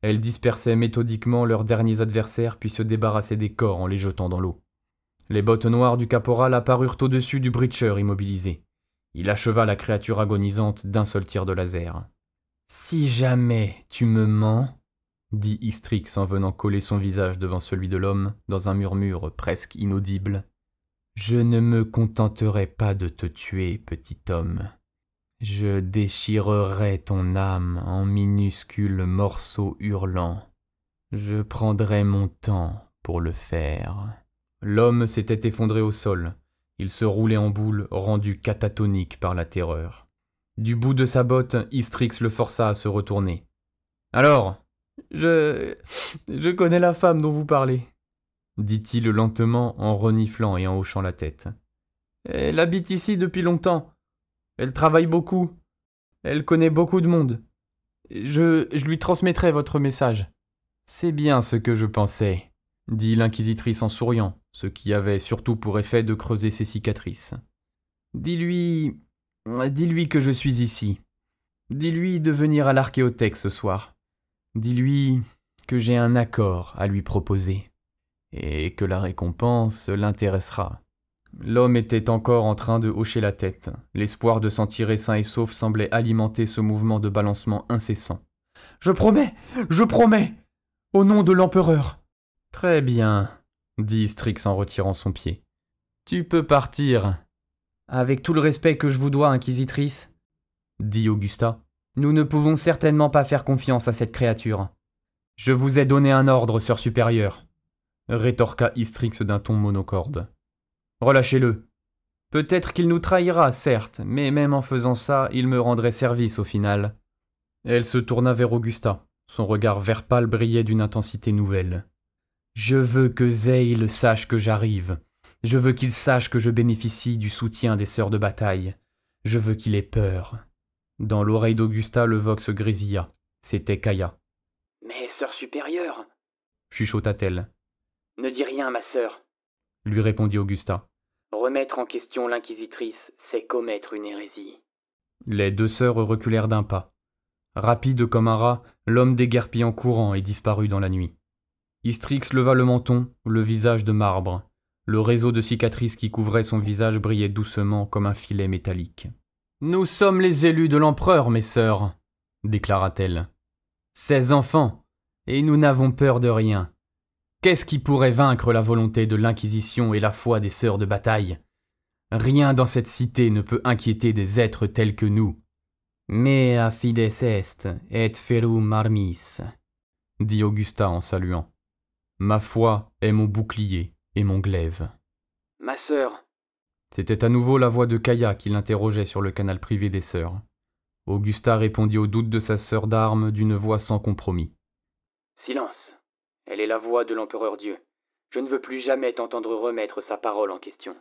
Elles dispersaient méthodiquement leurs derniers adversaires puis se débarrassaient des corps en les jetant dans l'eau. Les bottes noires du caporal apparurent au-dessus du breacher immobilisé. Il acheva la créature agonisante d'un seul tir de laser. « Si jamais tu me mens, » dit Istrix en venant coller son visage devant celui de l'homme dans un murmure presque inaudible, « je ne me contenterai pas de te tuer, petit homme. Je déchirerai ton âme en minuscules morceaux hurlants. Je prendrai mon temps pour le faire. L'homme s'était effondré au sol. Il se roulait en boule, rendu catatonique par la terreur. Du bout de sa botte, Istrix le força à se retourner. « Alors, je connais la femme dont vous parlez, » dit-il lentement en reniflant et en hochant la tête. « Elle habite ici depuis longtemps. Elle travaille beaucoup. Elle connaît beaucoup de monde. Je lui transmettrai votre message. » « C'est bien ce que je pensais, » dit l'inquisitrice en souriant, ce qui avait surtout pour effet de creuser ses cicatrices. « Dis-lui que je suis ici. Dis-lui de venir à l'Archéothèque ce soir. Dis-lui que j'ai un accord à lui proposer, et que la récompense l'intéressera. » L'homme était encore en train de hocher la tête. L'espoir de s'en tirer sain et sauf semblait alimenter ce mouvement de balancement incessant. « Je promets, au nom de l'empereur. » « Très bien, » dit Istrix en retirant son pied. « Tu peux partir. »« Avec tout le respect que je vous dois, inquisitrice, » dit Augusta, « nous ne pouvons certainement pas faire confiance à cette créature. »« Je vous ai donné un ordre, sœur supérieure, » rétorqua Istrix d'un ton monocorde. « Relâchez-le. Peut-être qu'il nous trahira, certes, mais même en faisant ça, il me rendrait service au final. » Elle se tourna vers Augusta. Son regard vert pâle brillait d'une intensité nouvelle. « Je veux que Zeil sache que j'arrive. Je veux qu'il sache que je bénéficie du soutien des sœurs de bataille. Je veux qu'il ait peur. » Dans l'oreille d'Augusta, le vox grésilla. C'était Kaya. « Mais sœur supérieure, » chuchota-t-elle. « Ne dis rien, ma sœur, » lui répondit Augusta. « Remettre en question l'inquisitrice, c'est commettre une hérésie. » Les deux sœurs reculèrent d'un pas. Rapide comme un rat, l'homme déguerpit en courant et disparut dans la nuit. Istrix leva le menton, le visage de marbre. Le réseau de cicatrices qui couvrait son visage brillait doucement comme un filet métallique. « Nous sommes les élus de l'empereur, mes sœurs, » déclara-t-elle. « 16 enfants, et nous n'avons peur de rien. Qu'est-ce qui pourrait vaincre la volonté de l'Inquisition et la foi des sœurs de bataille? Rien dans cette cité ne peut inquiéter des êtres tels que nous. »« Mea fides est, et ferum armis, » dit Augusta en saluant. « Ma foi est mon bouclier et mon glaive. »« Ma sœur !» C'était à nouveau la voix de Kaya qui l'interrogeait sur le canal privé des sœurs. Augusta répondit au doute de sa sœur d'armes d'une voix sans compromis. « Silence. Elle est la voix de l'empereur Dieu. Je ne veux plus jamais t'entendre remettre sa parole en question. »